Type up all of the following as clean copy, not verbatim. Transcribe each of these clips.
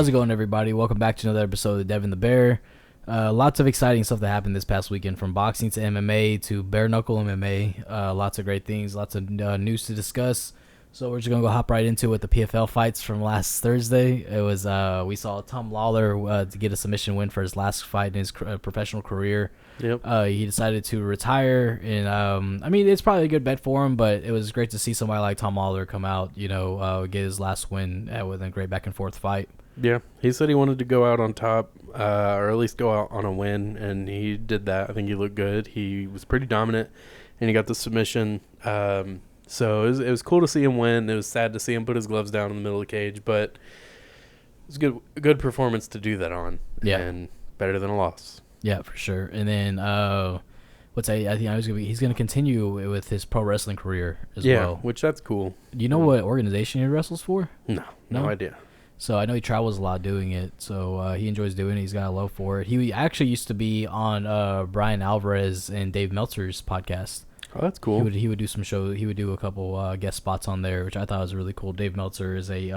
How's it going, everybody? Welcome back to another episode of Devin the Bear. Lots of exciting stuff that happened this past weekend, from boxing to MMA to bare knuckle MMA. Lots of great things, lots of news to discuss. So we're just gonna go hop right into it with the PFL fights from last Thursday. It was we saw Tom Lawler to get a submission win for his last fight in his professional career. Yep. He decided to retire, and I mean, it's probably a good bet for him, but it was great to see somebody like Tom Lawler come out, get his last win with a great back and forth fight. Yeah, he said he wanted to go out on top, or at least go out on a win, and he did that. I think he looked good. He was pretty dominant, and he got the submission. So it was cool to see him win. It was sad to see him put his gloves down in the middle of the cage, but it was a good performance to do that on. Yeah, and better than a loss. Yeah, for sure. And then I think he's gonna continue with his pro wrestling career as well. Yeah, which that's cool. Do you know what organization he wrestles for? No idea. So I know he travels a lot doing it. So he enjoys doing it. He's got a love for it. He actually used to be on Brian Alvarez and Dave Meltzer's podcast. Oh, that's cool. He would do some shows. He would do a couple guest spots on there, which I thought was really cool. Dave Meltzer is a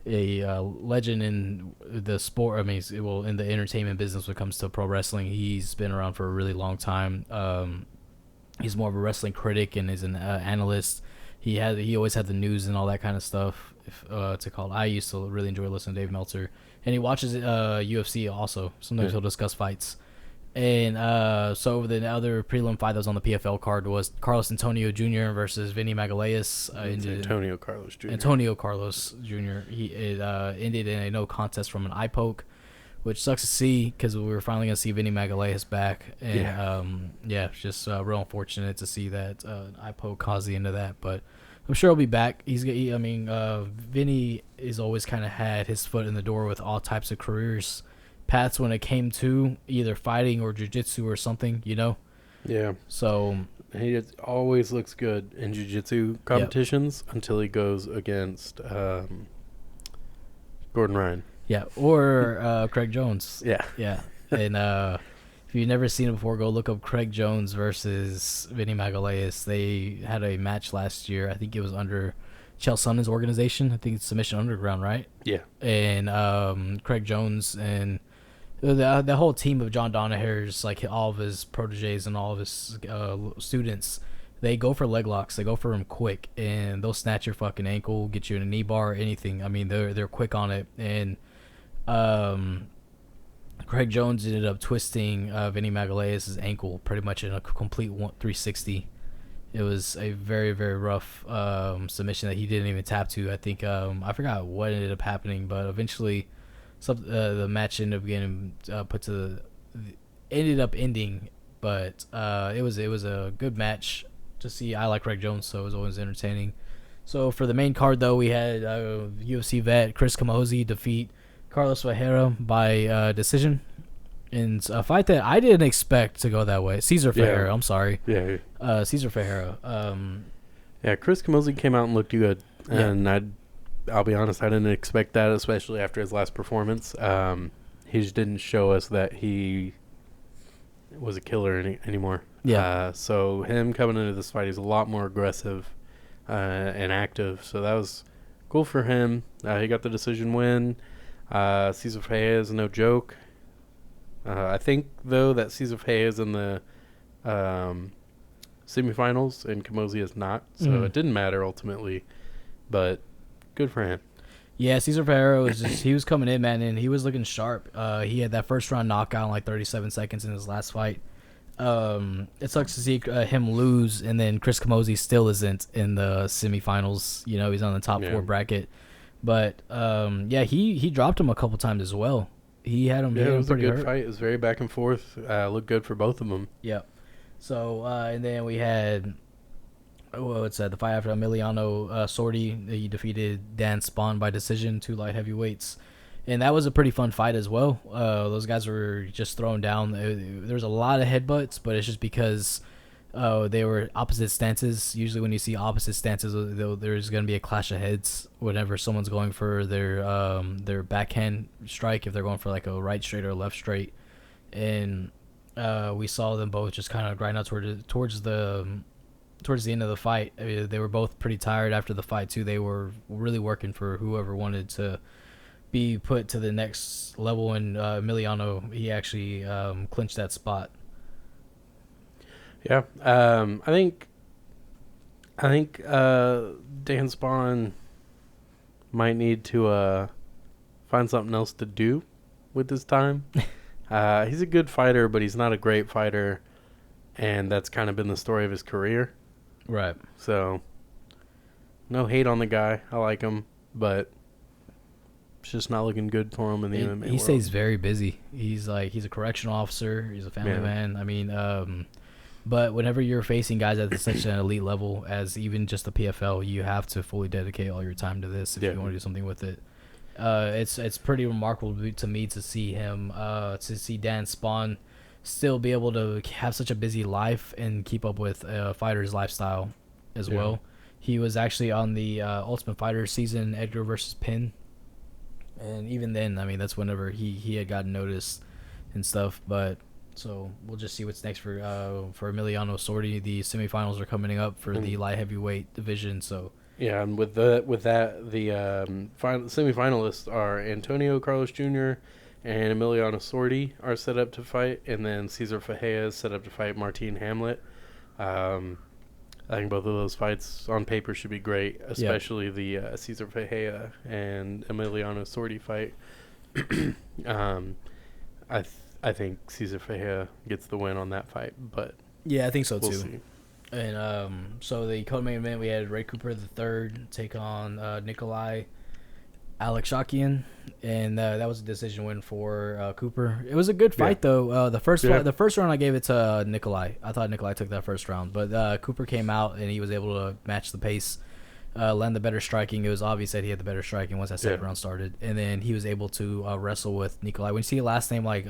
legend in the sport. I mean, in the entertainment business when it comes to pro wrestling. He's been around for a really long time. He's more of a wrestling critic and is an analyst. He always had the news and all that kind of stuff. I used to really enjoy listening to Dave Meltzer, and he watches UFC also. Sometimes he'll discuss fights. And so the other prelim fight that was on the PFL card was Carlos Antonio Jr. versus Vinny Magalhaes. Antonio Carlos Jr. Antonio Carlos Jr. It ended in a no contest from an eye poke, which sucks to see because we were finally going to see Vinny Magalhaes back. And it's just real unfortunate to see that eye poke caused the end of that. But I'm sure he'll be back. Vinny has always kind of had his foot in the door with all types of careers paths when it came to either fighting or jiu-jitsu or something, Yeah. So he always looks good in jiu-jitsu competitions until he goes against Gordon Ryan. Yeah, or Craig Jones. Yeah. Yeah. And if you've never seen it before, go look up Craig Jones versus Vinny Magalhaes. They had a match last year. I think it was under Chael Sonnen's organization. I think it's Submission Underground, right? Yeah. And Craig Jones and the whole team of John Donahue's, like all of his proteges and all of his students, they go for leg locks. They go for him quick, and they'll snatch your fucking ankle, get you in a knee bar, anything. I mean, they're quick on it. And Craig Jones ended up twisting Vinny Magalhaes' ankle pretty much in a complete 360. It was a very, very rough submission that he didn't even tap to. I think I forgot what ended up happening, but eventually the match ended up getting ended up ending. But it was a good match to see. I like Craig Jones, so it was always entertaining. So for the main card, though, we had UFC vet Chris Camozzi defeat Carlos Ferreira by decision in a fight that I didn't expect to go that way. Cesar Ferreira, I'm sorry. Yeah. Cesar Ferreira. Chris Camozzi came out and looked good, and I'll be honest, I didn't expect that, especially after his last performance. He just didn't show us that he was a killer anymore. Yeah. So him coming into this fight, he's a lot more aggressive and active. So that was cool for him. He got the decision win. Cesar Ferreira is no joke. I think, though, that Cesar Ferreira is in the semifinals and Camozzi is not. So it didn't matter ultimately. But good for him. Yeah, Cesar Ferreira he was coming in, man, and he was looking sharp. He had that first round knockout in like 37 seconds in his last fight. It sucks to see him lose, and then Chris Camozzi still isn't in the semifinals. He's on the top 4 bracket. But he dropped him a couple times as well. He had him. Yeah, it was a good hurt. fight. It was very back and forth. Looked good for both of them. Yeah. So and then we had the fight after Emiliano Sordi. He defeated Dan Spawn by decision, 2 light heavyweights, and that was a pretty fun fight as well. Those guys were just thrown down. There was a lot of headbutts, but it's just because they were opposite stances. Usually when you see opposite stances, there's going to be a clash of heads whenever someone's going for their backhand strike, if they're going for like a right straight or a left straight. And we saw them both just kind of grind out towards the end of the fight. I mean, they were both pretty tired after the fight too. They were really working for whoever wanted to be put to the next level, and Emiliano, he actually clinched that spot. Yeah. I think Dan Spawn might need to find something else to do with his time. He's a good fighter, but he's not a great fighter, and that's kind of been the story of his career. Right. So, no hate on the guy. I like him, but it's just not looking good for him in the MMA He world. stays very busy. He's a correctional officer. He's a family man. I mean, but whenever you're facing guys at such an elite level as even just the PFL, you have to fully dedicate all your time to this if you want to do something with it. It's pretty remarkable to me to see him, to see Dan Spawn still be able to have such a busy life and keep up with a fighter's lifestyle as well. He was actually on the Ultimate Fighter season, Edgar versus Penn. And even then, I mean, that's whenever he had gotten noticed and stuff. But so we'll just see what's next for Emiliano Sordi. The semifinals are coming up for the light heavyweight division. So yeah, and with that, the semifinalists are Antonio Carlos Jr. and Emiliano Sordi are set up to fight, and then Cesar Fajea is set up to fight Martin Hamlet. I think both of those fights on paper should be great, especially the Cesar Fajea and Emiliano Sordi fight. I think Cesar Fajea gets the win on that fight, but yeah, I think so we'll too. see. And so the co-main event, we had Ray Cooper III take on Nikolai Alekshakian, and that was a decision win for Cooper. It was a good fight though. The first round I gave it to Nikolai. I thought Nikolai took that first round, but Cooper came out and he was able to match the pace, land the better striking. It was obvious that he had the better striking once that second round started, and then he was able to wrestle with Nikolai. When you see a last name like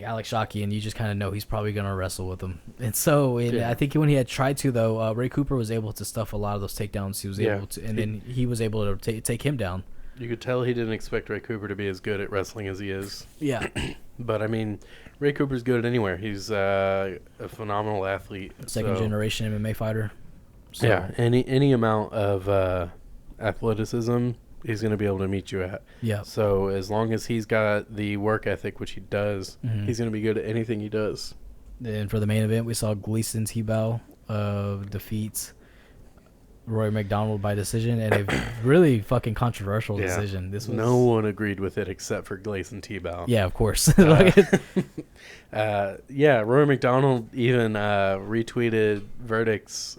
Alekshakian, you just kind of know he's probably going to wrestle with him. And so I think when he had tried to, though, Ray Cooper was able to stuff a lot of those takedowns. He was able to, and then he was able to take him down. You could tell he didn't expect Ray Cooper to be as good at wrestling as he is. Yeah. But, I mean, Ray Cooper's good at anywhere. He's a phenomenal athlete. Second generation MMA fighter. So. Yeah, any amount of athleticism he's going to be able to meet you at. Yeah. So as long as he's got the work ethic, which he does, he's going to be good at anything he does. And for the main event, we saw Gleison Tebow defeat Rory McDonald by decision, and a really fucking controversial decision. This was no one agreed with it except for Gleison Tebow. Yeah, of course. Rory McDonald even retweeted Verdict's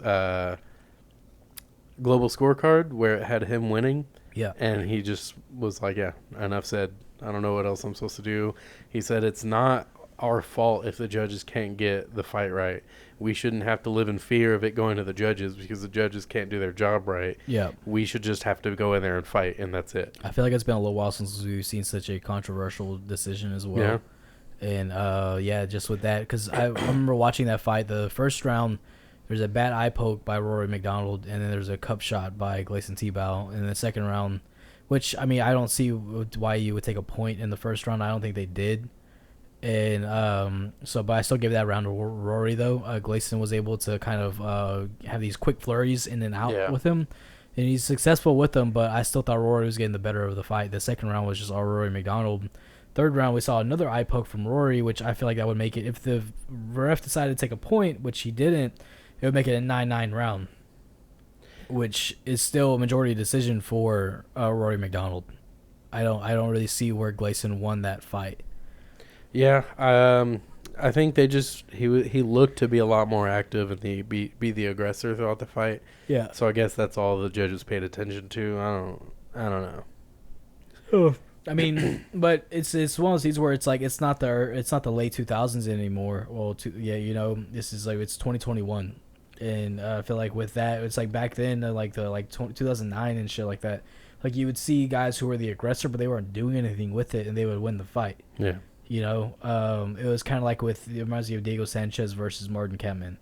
global scorecard where it had him winning. Yeah. And he just was like, yeah, enough said. I don't know what else I'm supposed to do. He said it's not our fault if the judges can't get the fight right. We shouldn't have to live in fear of it going to the judges because the judges can't do their job right. Yeah. We should just have to go in there and fight, and that's it. I feel like it's been a little while since we've seen such a controversial decision as well. Yeah. And, just with that, because I remember watching that fight, the first round, there's a bad eye poke by Rory McDonald, and then there's a cup shot by Gleison Tebow. And in the second round, which, I mean, I don't see why you would take a point in the first round. I don't think they did. And but I still give that round to Rory, though. Gleison was able to kind of have these quick flurries in and out with him. And he's successful with them, but I still thought Rory was getting the better of the fight. The second round was just all Rory McDonald. Third round, we saw another eye poke from Rory, which I feel like that would make it, if the ref decided to take a point, which he didn't, it would make it a 9-9 round, which is still a majority decision for Rory McDonald. I don't really see where Gleison won that fight. Yeah, I think they just he looked to be a lot more active and be the aggressor throughout the fight. Yeah. So I guess that's all the judges paid attention to. I don't know. Oh. I mean, but it's one of those things where it's like it's not the late 2000s anymore. Well, this is like it's 2021. And I feel like with that, it's like back then, 2009 and shit like that. Like you would see guys who were the aggressor, but they weren't doing anything with it, and they would win the fight. Yeah. It was kind of like it reminds me of Diego Sanchez versus Martin Kampmann.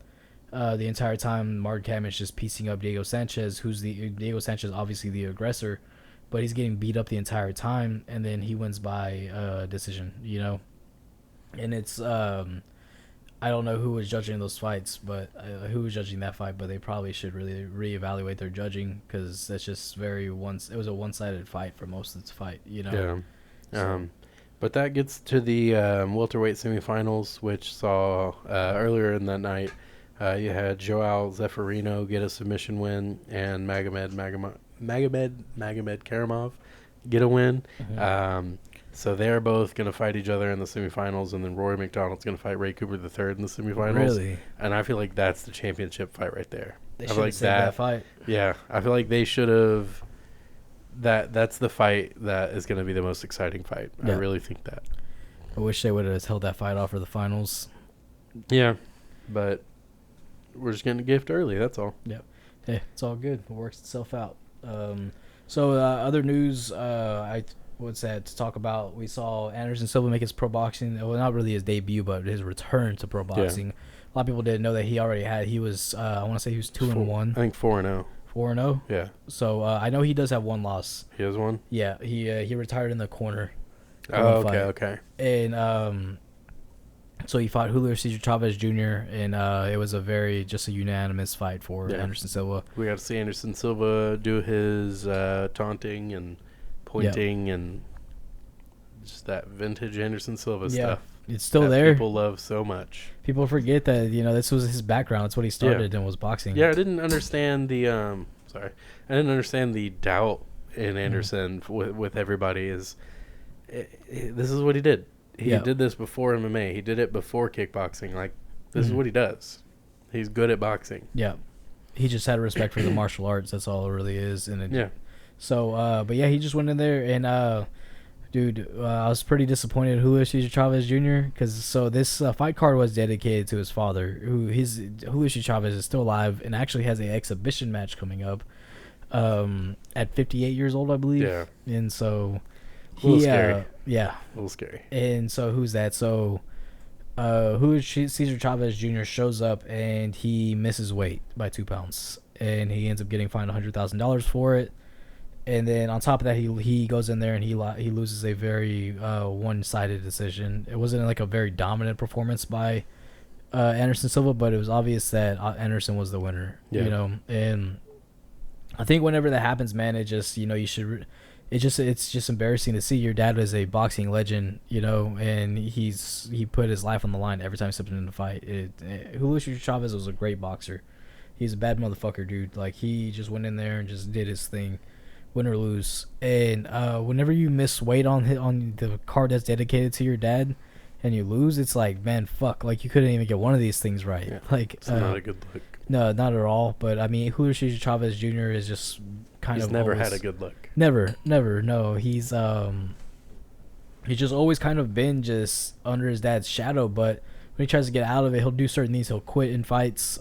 The entire time, Martin Kampmann's just piecing up Diego Sanchez, Diego Sanchez obviously the aggressor, but he's getting beat up the entire time, and then he wins by decision. And it's I don't know who was judging those fights, but who was judging that fight. But they probably should really reevaluate their judging because that's just very It was a one-sided fight for most of the fight. You know. Yeah. So, But that gets to the welterweight semifinals, which saw earlier in that night, you had Joao Zeferino get a submission win and Magomed Karamov get a win. So they're both going to fight each other in the semifinals, and then Rory McDonald's going to fight Ray Cooper III in the semifinals. Really? And I feel like that's the championship fight right there. They I should feel have saved that fight. Yeah, I feel like they should have. That's the fight that is going to be the most exciting fight. Yeah. I really think that. I wish they would have held that fight off for the finals. Yeah, but we're just getting a gift early. That's all. Yep. Hey, it's all good. It works itself out. So other news. What's that to talk about? We saw Anderson Silva make his pro boxing. Well, not really his debut, but his return to pro boxing. Yeah. A lot of people didn't know that he already had. He was. I want to say he was 2-1. I think 4-0. 4-0. Yeah. So I know he does have one loss. He has one. Yeah. He retired in the corner. Oh, okay. Okay. And so he fought Julio Cesar Chavez Jr. and it was a unanimous fight for Anderson Silva. We got to see Anderson Silva do his taunting and pointing and just that vintage Anderson Silva stuff. It's still there. People love so much. People forget that this was his background. That's what he started and was boxing. Yeah, I didn't understand the I didn't understand the doubt in Anderson with everybody. This is what he did. He did this before MMA. He did it before kickboxing. Like this is what he does. He's good at boxing. Yeah, he just had respect for the martial arts. That's all it really is. And so, but yeah, he just went in there and dude, I was pretty disappointed in Julio Cesar Chavez Jr. because this fight card was dedicated to his father, Julio Cesar Chavez is still alive and actually has an exhibition match coming up at 58 years old, I believe. Yeah. And so a little scary. Yeah. A little scary. And so who's that? So Julio Cesar Chavez Jr. shows up and he misses weight by 2 pounds and he ends up getting fined $100,000 for it. And then on top of that, he goes in there and he loses a very one-sided decision. It wasn't like a very dominant performance by Anderson Silva, but it was obvious that Anderson was the winner. Yeah. You know, and I think whenever that happens, man, it just you should. It's just embarrassing to see your dad is a boxing legend, and he put his life on the line every time he stepped into the fight. Julio Chavez was a great boxer. He's a bad motherfucker, dude. Like he just went in there and just did his thing. Win or lose, and whenever you miss weight on the card that's dedicated to your dad, and you lose, it's like, man, fuck, like you couldn't even get one of these things right. Yeah, like it's not a good look. No, not at all. But I mean, Julio Cesar Chavez Jr. is just he's never had a good look. Never. No, he's just always kind of been just under his dad's shadow. But when he tries to get out of it, he'll do certain things. He'll quit in fights.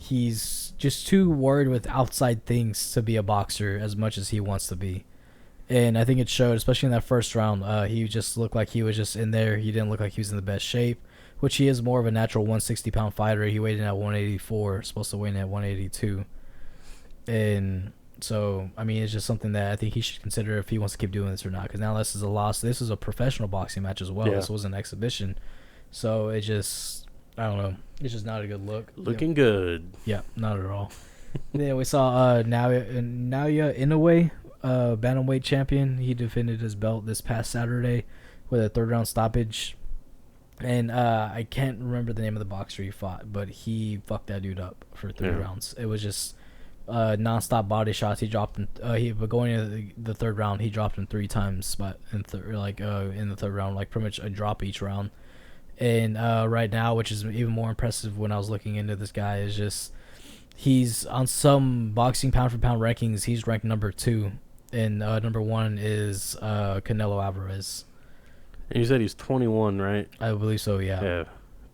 He's just too worried with outside things to be a boxer as much as he wants to be. And I think it showed, especially in that first round. He just looked like he was just in there. He didn't look like he was in the best shape, which he is more of a natural 160-pound fighter. He weighed in at 184, supposed to weigh in at 182. And so, I mean, it's just something that I think he should consider if he wants to keep doing this or not. Because now this is a loss. This is a professional boxing match as well. Yeah. This was an exhibition. So it just... I don't know. It's just not a good look. Looking good. Yeah, not at all. Then we saw Naoya Inoue, bantamweight champion. He defended his belt this past Saturday with a third round stoppage. And I can't remember the name of the boxer he fought, but he fucked that dude up for 3 rounds. It was just nonstop body shots. He dropped him. Going into the third round, he dropped him 3 times, but in the third round, like pretty much a drop each round. And right now, which is even more impressive when I was looking into this guy, is just he's on some boxing pound-for-pound rankings. He's ranked number 2, and number 1 is Canelo Alvarez. And you said he's 21, right? I believe so, yeah. Yeah.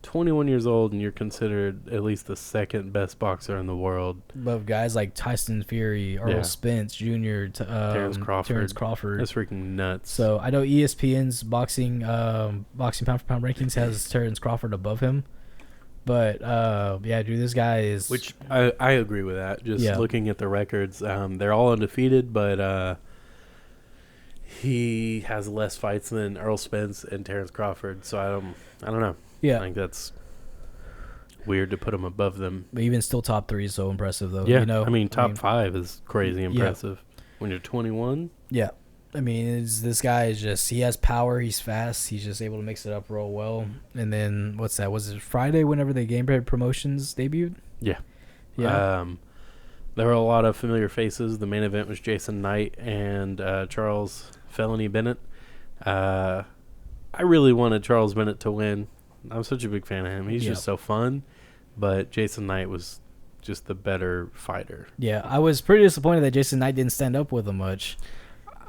21 years old, and you're considered at least the second best boxer in the world. Above guys like Tyson Fury, Errol Spence Jr., Terrence Crawford. That's freaking nuts. So I know ESPN's boxing pound-for-pound rankings has Terrence Crawford above him. But, yeah, dude, this guy is... Which I agree with that. Just looking at the records, they're all undefeated, but he has less fights than Errol Spence and Terrence Crawford. So I don't know. Yeah. Like, that's weird to put him above them. But even still top 3 is so impressive, though. Yeah. You know? I mean, top 5 is crazy impressive. Yeah. When you're 21. Yeah. I mean, this guy is just, he has power. He's fast. He's just able to mix it up real well. And then, what's that? Was it Friday whenever the Game Bread Promotions debuted? Yeah. Yeah. There were a lot of familiar faces. The main event was Jason Knight and Charles Felony Bennett. I really wanted Charles Bennett to win. I'm such a big fan of him. He's just so fun. But Jason Knight was just the better fighter. Yeah, I was pretty disappointed that Jason Knight didn't stand up with him much.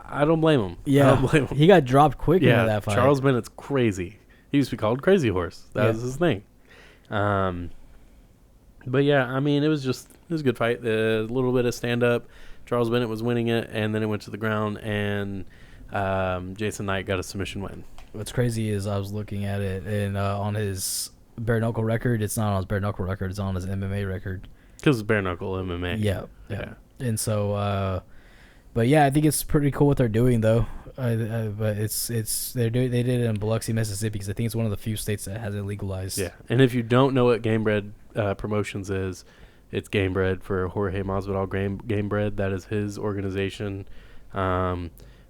I don't blame him. Yeah, I don't blame him. He got dropped quick into that fight. Charles Bennett's crazy. He used to be called Crazy Horse. That was his thing. But yeah, I mean, it was a good fight. A little bit of stand up. Charles Bennett was winning it, and then it went to the ground, and Jason Knight got a submission win. What's crazy is I was looking at it, and on his bare knuckle record, it's not on his bare knuckle record. It's on his MMA record. Because it's bare knuckle MMA. Yeah. And so, but yeah, I think it's pretty cool what they're doing, though. But they did it in Biloxi, Mississippi, because I think it's one of the few states that has it legalized. Yeah, and if you don't know what Game Bread Promotions is, it's Game Bread for Jorge Masvidal. Game Bread, that is his organization.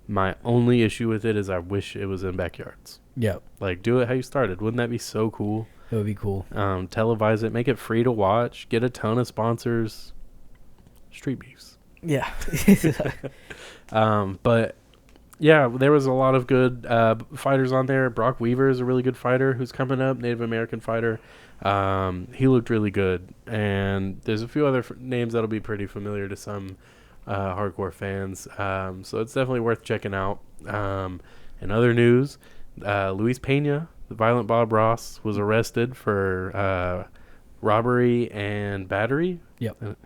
My only issue with it is I wish it was in backyards. Yeah. Like, do it how you started. Wouldn't that be so cool? It would be cool. Televise it, make it free to watch, get a ton of sponsors. Street beefs. Yeah. But yeah, there was a lot of good fighters on there. Brock Weaver is a really good fighter who's coming up, Native American fighter. He looked really good, and there's a few other names that'll be pretty familiar to some hardcore fans. So it's definitely worth checking out. In other news, Luis Pena, the violent Bob Ross, was arrested for robbery and battery. Yep.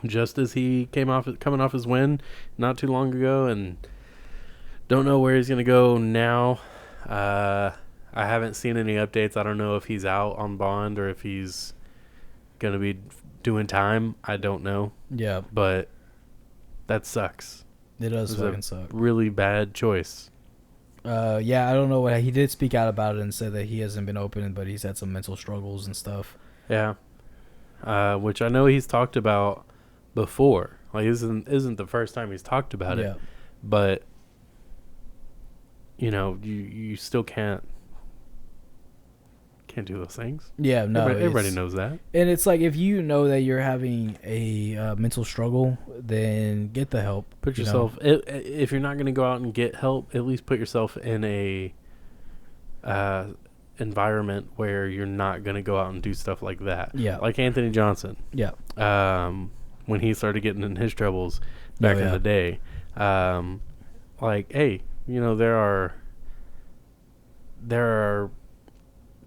Just as he coming off his win not too long ago, and don't know where he's going to go now. I haven't seen any updates. I don't know if he's out on bond or if he's going to be doing time. I don't know. Yeah. But that sucks. It does fucking suck. Really bad choice. Yeah, I don't know what he did speak out about it and said that he hasn't been open, but he's had some mental struggles and stuff. Yeah. Which I know he's talked about before. Like, isn't the first time he's talked about it. But you still can't do those things. Yeah, no. Everybody knows that. And it's like, if you know that you're having a mental struggle, then get the help. Put yourself, if you're not going to go out and get help, at least put yourself in a environment where you're not going to go out and do stuff like that. Yeah. Like Anthony Johnson. Yeah. When he started getting in his troubles back in the day. Like, hey, there are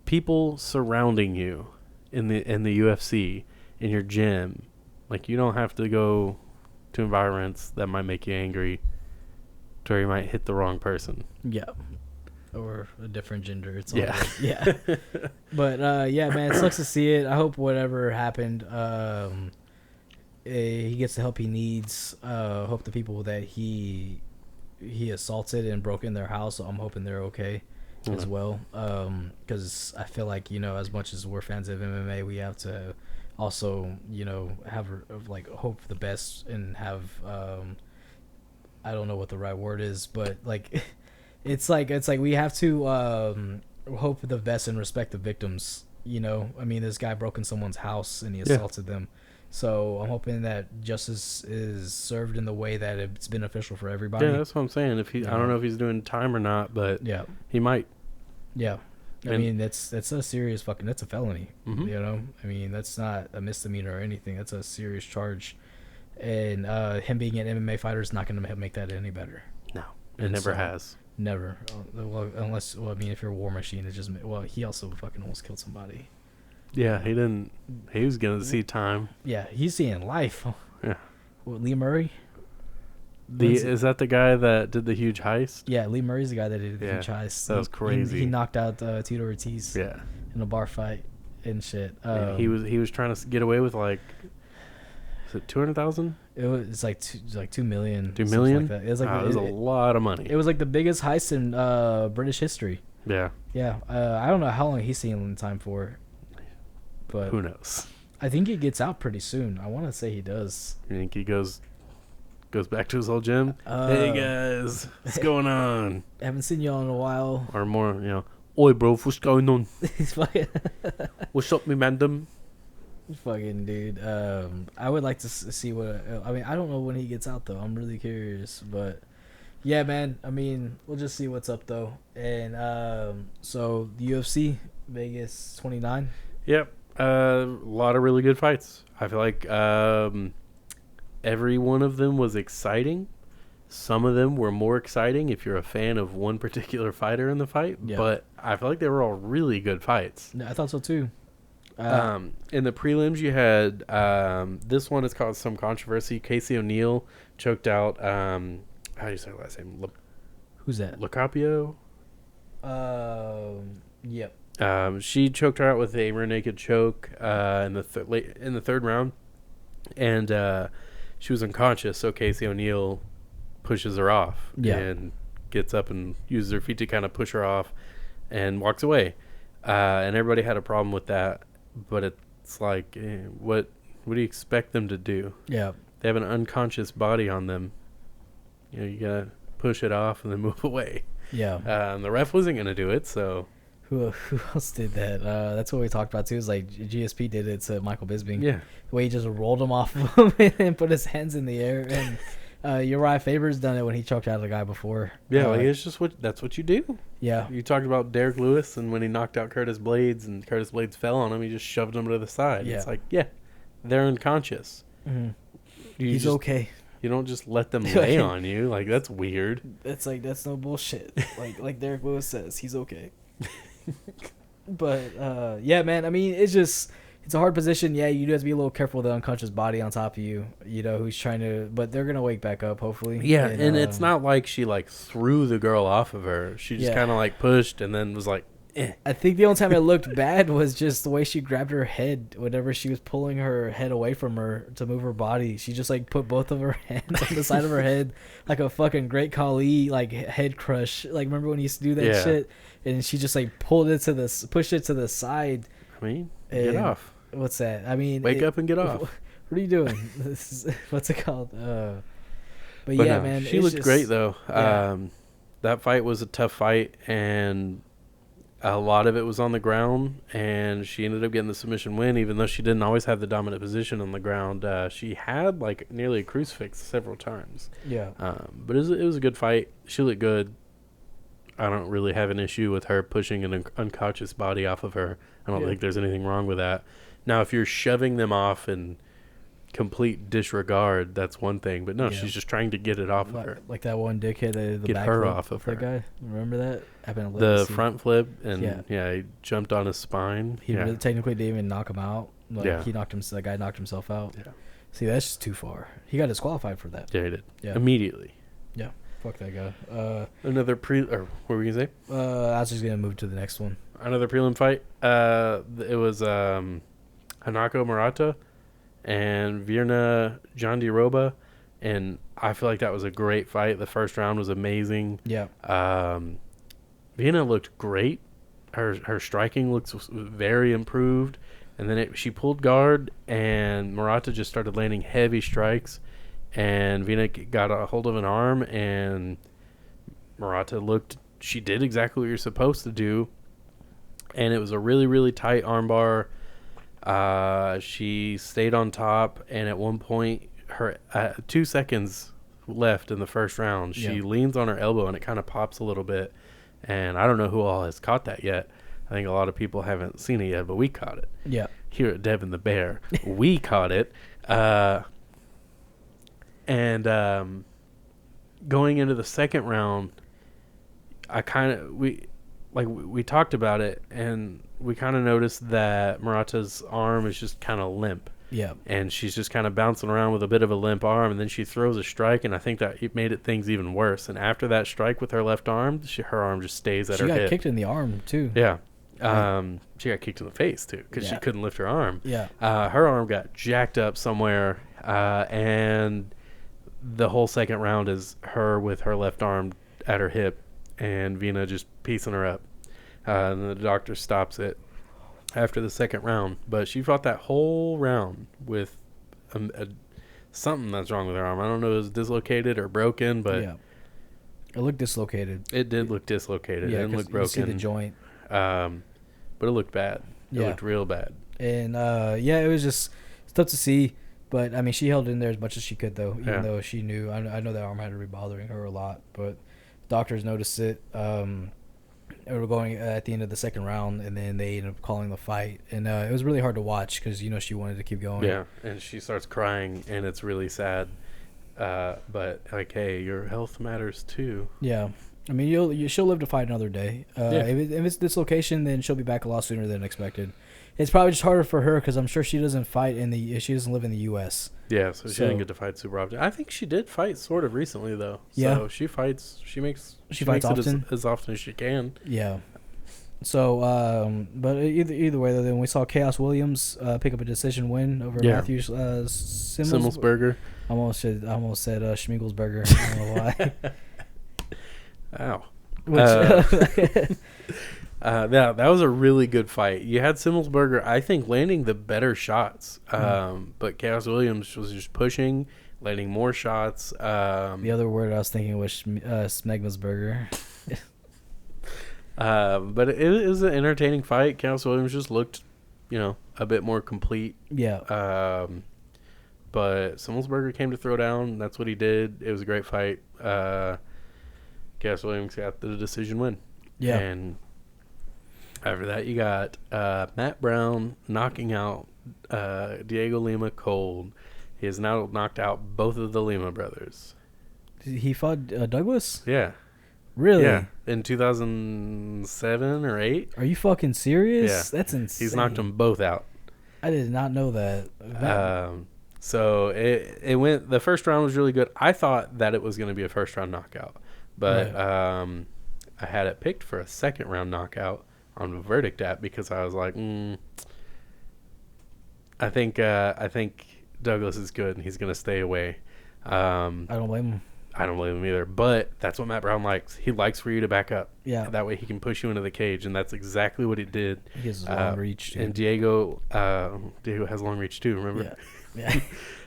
people surrounding you in the UFC, in your gym. Like, you don't have to go to environments that might make you angry to where you might hit the wrong person. Yeah. Or a different gender. It's all yeah. Good. Yeah. But yeah, man, it sucks to see it. I hope whatever happened, he gets the help he needs. Hope the people that he assaulted and broke in their house, I'm hoping they're okay as well. Because I feel like, as much as we're fans of MMA, we have to also, have hope for the best and have I don't know what the right word is, but like it's like we have to hope for the best and respect the victims. I mean, this guy broke in someone's house and he assaulted them. So I'm hoping that justice is served in the way that it's beneficial for everybody. Yeah, that's what I'm saying. I don't know if he's doing time or not, but he might. Yeah. I mean, that's a serious that's a felony. Mm-hmm. I mean, that's not a misdemeanor or anything. That's a serious charge. And him being an MMA fighter is not going to make that any better. No, it never has. Never. Well, unless, I mean, if you're a war machine, it just, he also fucking almost killed somebody. Yeah, he didn't. He was going to see time. Yeah, he's seeing life. Yeah. What, Lee Murray? Is that the guy that did the huge heist? Yeah, Lee Murray's the guy that did the huge heist. That was crazy. He knocked out Tito Ortiz. Yeah. In a bar fight and shit. He was trying to get away with is it 200,000? It's like 2 million. 2 million? Like that. It was like it was a lot of money. It was like the biggest heist in British history. Yeah. Yeah, I don't know how long he's seen in time for, but Who knows? I think he gets out pretty soon. I want to say he does. You think he goes back to his old gym? Hey Uh, guys, what's going on? haven't seen y'all in a while. Or more, oi bro, what's going on? He's fucking, What's up, me mandem? fucking dude. I would like to see what. I mean, I don't know when he gets out though. I'm really curious, but yeah, man. I mean, we'll just see what's up though. And so the UFC Vegas 29. Yep. A lot of really good fights. I feel like every one of them was exciting. Some of them were more exciting if you're a fan of one particular fighter in the fight. Yeah. But I feel like they were all really good fights. I thought so too. In the prelims, you had this one has caused some controversy. Casey O'Neill choked out. How do you say her last name? Who's that? Locapio. Yep. She choked her out with a rear naked choke in the third round, and she was unconscious. So Casey O'Neill pushes her off and gets up and uses her feet to kind of push her off and walks away. And everybody had a problem with that, but it's like, what do you expect them to do? Yeah. They have an unconscious body on them. You gotta push it off and then move away. Yeah. The ref wasn't gonna do it, so. Who else did that? That's what we talked about too. Is like GSP did it to Michael Bisping. Yeah. The way he just rolled him off of him and put his hands in the air. And Uriah Faber's done it when he choked out a guy before. Yeah, like it's just that's what you do. Yeah. You talked about Derek Lewis and when he knocked out Curtis Blades and Curtis Blades fell on him, he just shoved him to the side. Yeah. It's like, they're unconscious. Mm-hmm. He's okay. You don't just let them lay on you. Like, that's weird. That's no bullshit. like Derek Lewis says, he's okay. But yeah, man. I mean, it's a hard position. Yeah, you do have to be a little careful with the unconscious body on top of you. Who's trying to, but they're gonna wake back up hopefully. Yeah, and it's not like she threw the girl off of her. She just kind of pushed and then was like, eh. I think the only time it looked bad was just the way she grabbed her head whenever she was pulling her head away from her to move her body. She just put both of her hands on the side of her head like a fucking Great Khali head crush. Remember when he used to do that shit? And she just pushed it to the side. I mean, get off. What's that? I mean, wake up and get off. What are you doing? What's it called? But yeah, no, man. She looked great though. Yeah. That fight was a tough fight, and a lot of it was on the ground, and she ended up getting the submission win, even though she didn't always have the dominant position on the ground. She had nearly a crucifix several times. Yeah. But it was a good fight. She looked good. I don't really have an issue with her pushing an unconscious body off of her. I don't think there's anything wrong with that. Now, if you're shoving them off in complete disregard, that's one thing. But no, she's just trying to get it off of her. Like that one dickhead, the get back her flip off of that her. guy. Remember that? The front flip, and he jumped on his spine. He really technically didn't even knock him out. He knocked him. That guy knocked himself out. Yeah. See, that's just too far. He got disqualified for that. Yeah, he did. Yeah. Immediately. Yeah. Fuck that guy. Another what were we gonna say? I was just gonna move to the next one. Another prelim fight. It was Hanako Murata and Virna Jandiroba, and I feel like that was a great fight. The first round was amazing. Yeah. Virna looked great. Her striking looks very improved, and then she pulled guard, and Murata just started landing heavy strikes. And Virna got a hold of an arm, and Murata she did exactly what you're supposed to do. And it was a really, really tight armbar. She stayed on top, and at one point, her 2 seconds left in the first round, she leans on her elbow, and it kind of pops a little bit. And I don't know who all has caught that yet. I think a lot of people haven't seen it yet, but we caught it. Yeah. Here at Devin the Bear, we caught it. And going into the second round, we talked about it, and we kind of noticed that Murata's arm is just kind of limp. Yeah. And she's just kind of bouncing around with a bit of a limp arm, and then she throws a strike, and I think that it made things even worse. And after that strike with her left arm, her arm just stays at her hip. She got kicked in the arm, too. Yeah. She got kicked in the face, too, because she couldn't lift her arm. Yeah. Her arm got jacked up somewhere, and the whole second round is her with her left arm at her hip and Virna just piecing her up. And the doctor stops it after the second round. But she fought that whole round with something that's wrong with her arm. I don't know if it was dislocated or broken, but yeah, it looked dislocated. it did look dislocated. Yeah, It didn't look broken. you see the joint. But it looked bad. It looked real bad. And it was just it's tough to see. But I mean, she held in there as much as she could, though. Even though she knew, I know that arm had to be bothering her a lot. But doctors noticed it. They were going at the end of the second round, and then they ended up calling the fight. And it was really hard to watch because she wanted to keep going. Yeah, and she starts crying, and it's really sad. But like, hey, your health matters too. Yeah, I mean, she'll live to fight another day. If it's dislocation, then she'll be back a lot sooner than expected. It's probably just harder for her because I'm sure she doesn't she doesn't live in the U.S. Yeah, so she didn't get to fight super often. I think she did fight sort of recently though. Yeah, so she fights. She fights often. as often as she can. Yeah. So, but either way, though, then we saw Chaos Williams pick up a decision win over Matthew Simmelsberger. I almost said Schmiegelsberger. I don't know why. Ow. That was a really good fight. You had Simmelsberger, I think, landing the better shots. But Chaos Williams was just pushing, landing more shots. The other word I was thinking was Smegmasburger. But it was an entertaining fight. Chaos Williams just looked, a bit more complete. Yeah. But Simmelsberger came to throw down. That's what he did. It was a great fight. Chaos Williams got the decision win. Yeah. And after that, you got Matt Brown knocking out Diego Lima cold. He has now knocked out both of the Lima brothers. He fought Douglas? Yeah. Really? Yeah. In 2007 or 8. Are you fucking serious? Yeah. That's insane. He's knocked them both out. I did not know that. So it went. The first round was really good. I thought that it was going to be a first round knockout, but I had it picked for a second round knockout on the verdict app because I was like, I think Douglas is good and he's going to stay away. I don't blame him. I don't blame him either. But that's what Matt Brown likes. He likes for you to back up. Yeah. That way he can push you into the cage, and that's exactly what he did. He has long reach, too. And Diego has long reach too, remember? Yeah.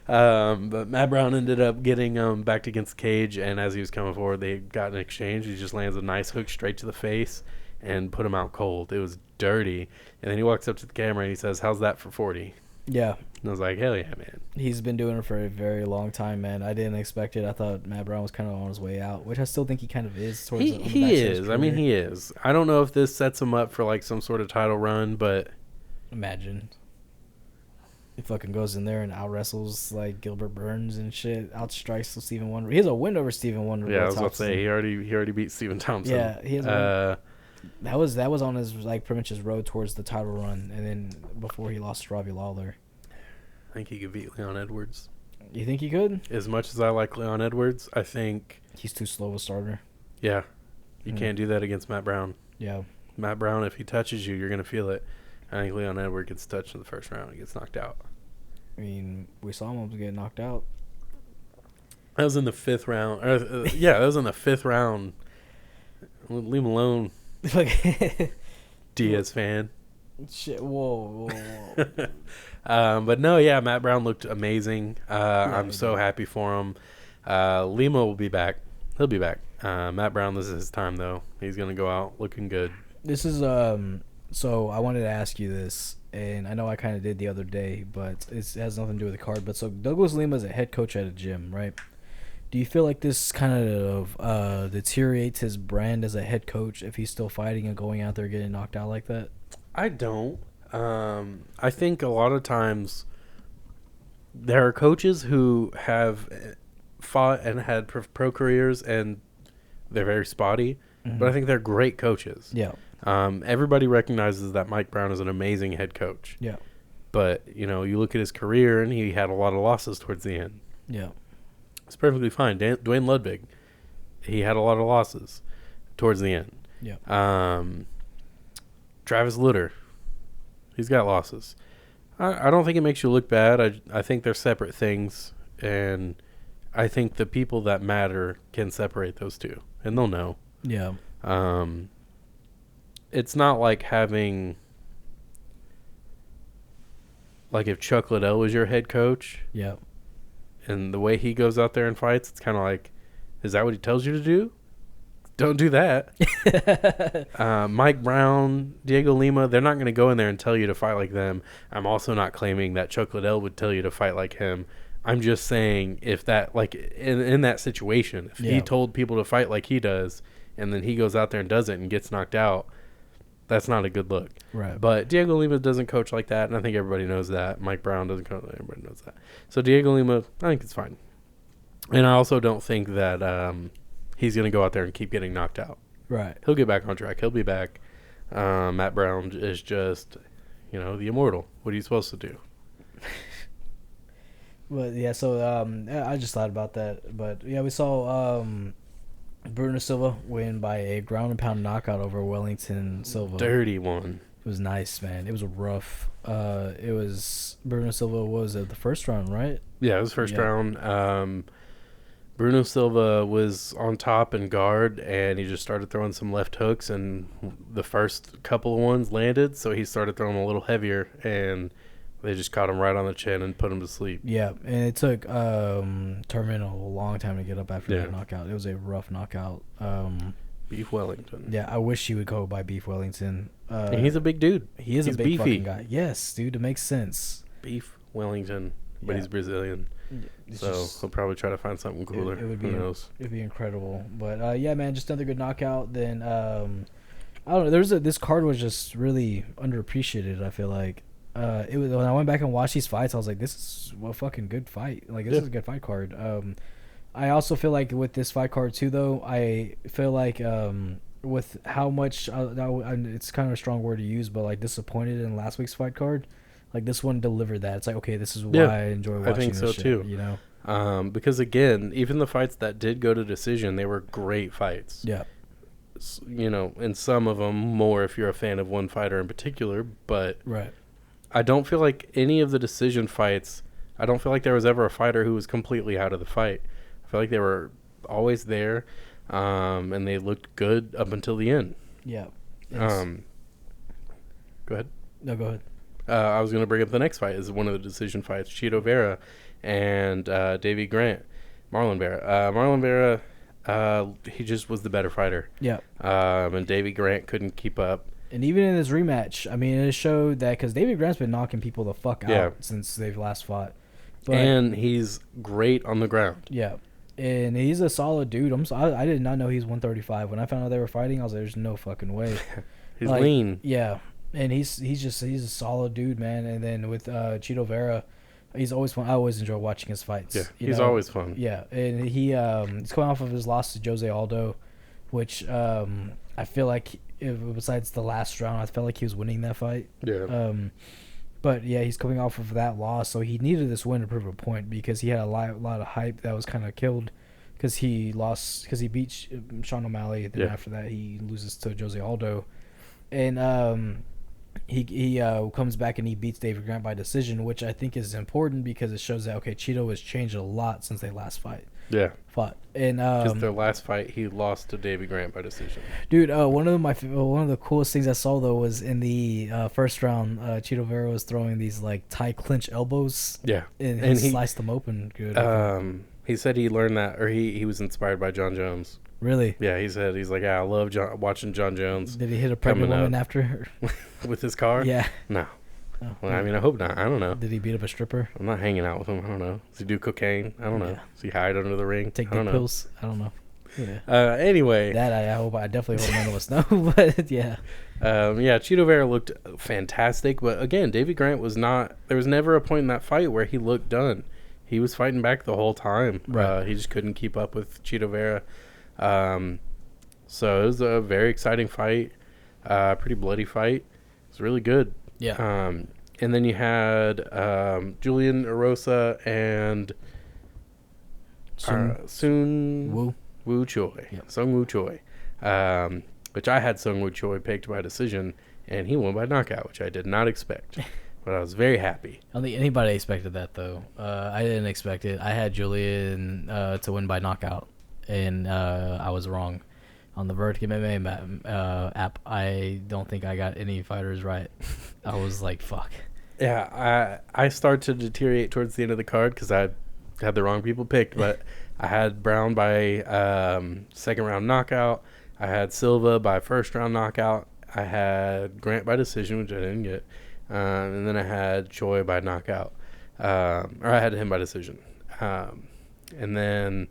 But Matt Brown ended up getting backed against the cage, and as he was coming forward, they got an exchange. He just lands a nice hook straight to the face and put him out cold. It was dirty. And then he walks up to the camera and he says, "How's that for 40?" Yeah. And I was like, hell yeah, man. He's been doing it for a very long time, man. I didn't expect it. I thought Matt Brown was kind of on his way out, which I still think he kind of is. He is. I mean, he is. I don't know if this sets him up for like some sort of title run, but imagine he fucking goes in there and out wrestles like Gilbert Burns and shit. Outstrikes Stephen Wonder. He has a win over Stephen Wonder. Yeah, I was about to say he already beat Stephen Thompson. Yeah, he has. That was on his like pretty much his road towards the title run, and then before he lost to Robbie Lawler. I think he could beat Leon Edwards. You think he could? As much as I like Leon Edwards, I think he's too slow a starter. Yeah, you can't do that against Matt Brown. Yeah, Matt Brown, if he touches you, you're gonna feel it. I think Leon Edwards gets touched in the first round and gets knocked out. I mean, we saw him get knocked out. That was in the fifth round. That was in the fifth round. Leave him alone. Diaz fan. Shit! Whoa. But no, yeah, Matt Brown looked amazing. I'm so happy for him. Lima will be back. He'll be back. Matt Brown, this is his time though. He's gonna go out looking good. This is so I wanted to ask you this, and I know I kind of did the other day, but it has nothing to do with the card. But so Douglas Lima is a head coach at a gym, right? Do you feel like this kind of deteriorates his brand as a head coach if he's still fighting and going out there getting knocked out like that? I don't. I think a lot of times there are coaches who have fought and had pro careers and they're very spotty, but I think they're great coaches. Yeah. Everybody recognizes that Mike Brown is an amazing head coach. Yeah. But, you look at his career and he had a lot of losses towards the end. Yeah. It's perfectly fine. Dwayne Ludwig, he had a lot of losses towards the end. Yeah. Travis Lutter, he's got losses. I don't think it makes you look bad. I think they're separate things, and I think the people that matter can separate those two, and they'll know. Yeah. it's not like having, like if Chuck Liddell was your head coach Yeah. and the way he goes out there and fights, it's kind of like, is that what he tells you to do? Don't do that. Mike Brown, Diego Lima, they're not going to go in there and tell you to fight like them. I'm also not claiming that Chuck Liddell would tell you to fight like him. I'm just saying if that, like in that situation, if he told people to fight like he does and then he goes out there and does it and gets knocked out, that's not a good look. Right. But Diego Lima doesn't coach like that, and I think everybody knows that. Mike Brown doesn't coach, everybody knows that. So Diego Lima, I think it's fine. And I also don't think that he's going to go out there and keep getting knocked out. Right. He'll get back on track. He'll be back. Matt Brown is just, the immortal. What are you supposed to do? But yeah, so I just thought about that. But yeah, we saw Bruno Silva win by a ground and pound knockout over Wellington Silva. Dirty one. It was nice, man. It was rough. It was Bruno Silva. What was it? The first round, right? Yeah, it was first round. Bruno Silva was on top and guard, and he just started throwing some left hooks, and the first couple of ones landed, so he started throwing a little heavier, and they just caught him right on the chin and put him to sleep. Yeah, and it took Termin a long time to get up after that knockout. It was a rough knockout. Beef Wellington. Yeah, I wish he would go by Beef Wellington. And he's a big dude. He's a big beefy. fucking guy. Yes, dude, it makes sense. Beef Wellington, but he's Brazilian. So he'll probably try to find something cooler. It would be, who knows? It'd be incredible. But yeah, man, just another good knockout. Then I don't know. This card was just really underappreciated. I feel like it was when I went back and watched these fights. I was like, this is a fucking good fight. Like this is a good fight card. I also feel like with this fight card too, though, I feel like with how much it's kind of a strong word to use, but like disappointed in last week's fight card. Like this one delivered that. It's like, okay, this is why I enjoy watching. I think so this shit, too. Because again, even the fights that did go to decision, they were great fights. Yeah. And some of them more if you're a fan of one fighter in particular. But right. I don't feel like any of the decision fights. I don't feel like there was ever a fighter who was completely out of the fight. I feel like they were always there, and they looked good up until the end. Yeah. Go ahead. No, go ahead. I was going to bring up the next fight is one of the decision fights, Cheeto Vera and Davey Grant, Marlon Vera. Marlon Vera, he just was the better fighter. Yeah. And Davey Grant couldn't keep up. And even in this rematch, I mean, it showed that because Davey Grant's been knocking people the fuck out since they've last fought. But, and he's great on the ground. Yeah. And he's a solid dude. I did not know he's 135. When I found out they were fighting, I was like, there's no fucking way. He's lean. Yeah. And he's a solid dude, man. And then with Cheeto Vera, he's always fun. I always enjoy watching his fights. Yeah, he's always fun. Yeah, and he's coming off of his loss to Jose Aldo, which I feel like besides the last round, I felt like he was winning that fight. Yeah. But yeah, he's coming off of that loss, so he needed this win to prove a point because he had a lot of hype that was kind of killed because he beat Sean O'Malley. Then after that, he loses to Jose Aldo, and he comes back and he beats David Grant by decision, which I think is important because it shows that Cheeto has changed a lot since they last fought. And because their last fight, he lost to David Grant by decision. Dude, one of the coolest things I saw though was in the first round, Cheeto Vera was throwing these like tie clinch elbows. Yeah, and he sliced them open good. He said he learned that, or he was inspired by John Jones. Really? Yeah, he's like, I love watching John Jones. Did he hit a pregnant woman after? With his car? Yeah. No. Oh, well, I mean, I hope not. I don't know. Did he beat up a stripper? I'm not hanging out with him. I don't know. Does he do cocaine? I don't know. Does he hide under the ring? Take dick pills? I don't know. Yeah. Anyway. That I definitely hope none of us know, but yeah. Cheeto Vera looked fantastic, but again, Davey Grant there was never a point in that fight where he looked done. He was fighting back the whole time. Right. He just couldn't keep up with Cheeto Vera. So it was a very exciting fight, pretty bloody fight. It was really good. Yeah. And then you had Julian Erosa and Sung Woo Choi. Yep. Sung Woo Choi. Which I had Sung Woo Choi picked by decision, and he won by knockout, which I did not expect. But I was very happy. I don't think anybody expected that, though. I didn't expect it. I had Julian to win by knockout, and I was wrong. on the Vertic MMA app, I don't think I got any fighters right. I was like, fuck. Yeah, I start to deteriorate towards the end of the card because I had the wrong people picked, but I had Brown by second round knockout. I had Silva by first round knockout. I had Grant by decision, which I didn't get. And then I had Choi by knockout. Or I had him by decision. And then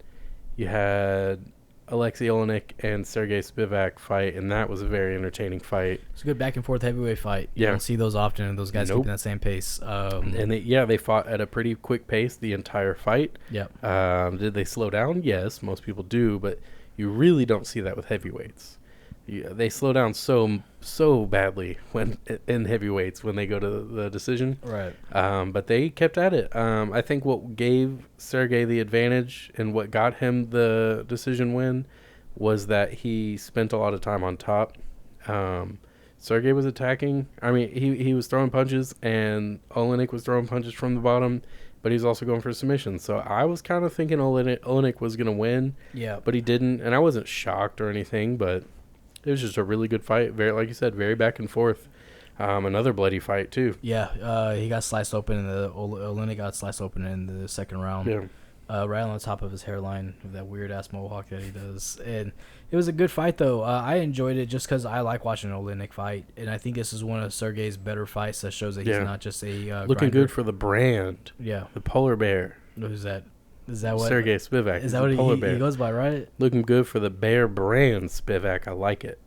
you had Alexei Olenek and Sergey Spivak fight, and that was a very entertaining fight. It's a good back and forth heavyweight fight. You Yeah. don't see those often, and those guys Nope. keeping that same pace. And they fought at a pretty quick pace the entire fight. Yep. Did they slow down? Yes, most people do, but you really don't see that with heavyweights. They slow down so badly when in heavyweights when they go to the decision. Right. But they kept at it. I think what gave Sergey the advantage and what got him the decision win was that he spent a lot of time on top. Sergey was attacking. I mean, he was throwing punches, and Olenek was throwing punches from the bottom, but he's also going for submissions. So I was kind of thinking Olenek was going to win, Yeah. but he didn't, and I wasn't shocked or anything, but it was just a really good fight. Very, like you said, very back and forth. Another bloody fight, too. Yeah. He got sliced open, and Olenek got sliced open in the second round. Yeah. Right on the top of his hairline with that weird ass mohawk that he does. And it was a good fight though. I enjoyed it just because I like watching Olenek fight, and I think this is one of Sergey's better fights that shows that he's not just a looking grinder. good for the brand. Yeah. The polar bear. Who's that? Is that what Sergey Spivak. Is that what he goes by, right? Looking good for the bear brand, Spivak. I like it.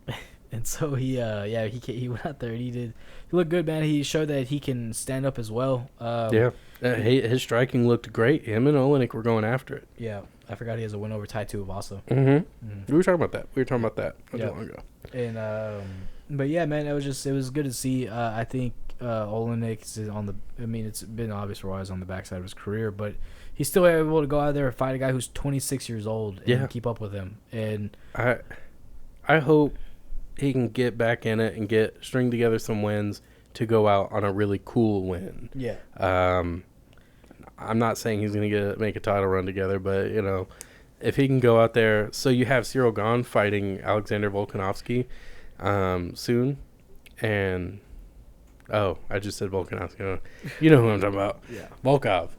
And so he went out there and he looked good, man. He showed that he can stand up as well. His striking looked great. Him and Olenek were going after it. Yeah, I forgot he has a win over Tai Tuivasa. Mm-hmm. We were talking about that. Not too long ago. And but yeah, man, it was good to see. I think Olenek is on the. I mean, it's been obvious for a while he's on the backside of his career, but he's still able to go out there and fight a guy who's 26 years old and keep up with him. And I hope he can get back in it and string together some wins to go out on a really cool win. Yeah. I'm not saying he's going to make a title run together, but, you know, if he can go out there. So you have Cyril Gane fighting Alexander Volkanovski soon. And, I just said Volkanovski. You know who I'm talking about. Yeah. Volkov.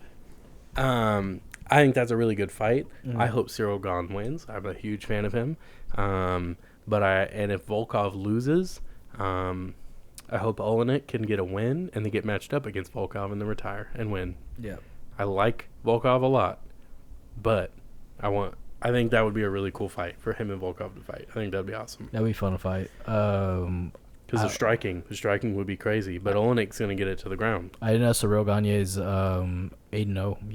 I think that's a really good fight. Mm-hmm. I hope Cyril Gane wins. I'm a huge fan of him. And if Volkov loses, I hope Olenek can get a win and they get matched up against Volkov and then retire and win. Yeah. I like Volkov a lot, but I think that would be a really cool fight for him and Volkov to fight. I think that'd be awesome. That'd be fun to fight. Because the striking would be crazy, but Olenek's gonna get it to the ground. I didn't know Cyril Gane is 8-0.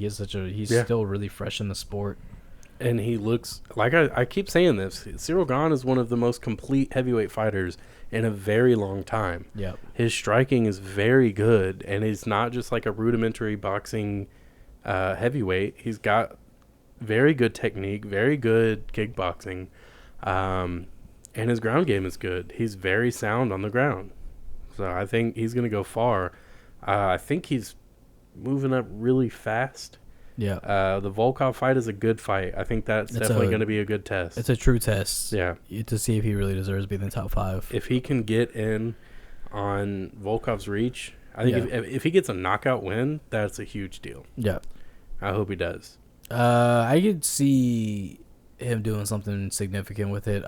He's still really fresh in the sport. And he looks like I keep saying this. Cyril Gane is one of the most complete heavyweight fighters in a very long time. Yeah. His striking is very good, and he's not just like a rudimentary boxing heavyweight. He's got very good technique, very good kickboxing, and his ground game is good. He's very sound on the ground. So I think he's going to go far. I think he's moving up really fast. Yeah. The Volkov fight is a good fight. I think that's definitely going to be a good test. It's a true test. Yeah. To see if he really deserves to be in the top 5. If he can get in on Volkov's reach, I think if he gets a knockout win, that's a huge deal. Yeah. I hope he does. I could see him doing something significant with it.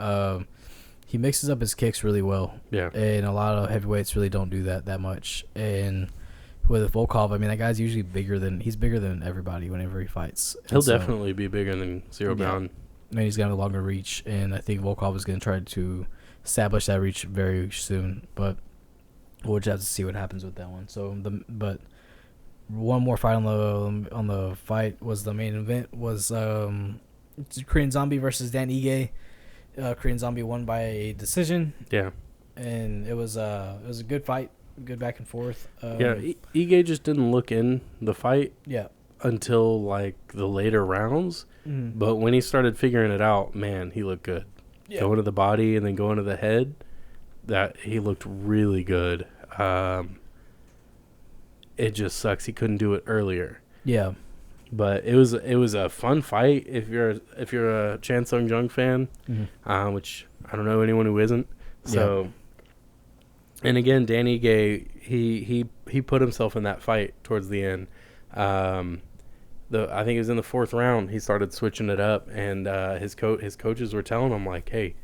He mixes up his kicks really well. Yeah. And a lot of heavyweights really don't do that much. And with Volkov, I mean, that guy's usually bigger than everybody whenever he fights. He'll definitely be bigger than Cyril Gane. And he's got a longer reach, and I think Volkov is going to try to establish that reach very soon. But we'll just have to see what happens with that one. But one more fight on the fight was the main event was Korean Zombie versus Dan Ige. Korean Zombie won by a decision. Yeah. And it was a good fight. Good back and forth. Ige just didn't look in the fight until like the later rounds. Mm-hmm. But when he started figuring it out, man, he looked good. Yeah. Going to the body and then going to the head, that he looked really good. It just sucks he couldn't do it earlier. Yeah. But it was a fun fight if you're a Chan Sung Jung fan, which I don't know anyone who isn't. So, and again, Danny Gay, he put himself in that fight towards the end. I think it was in the fourth round. He started switching it up, and his coaches were telling him like, "Hey,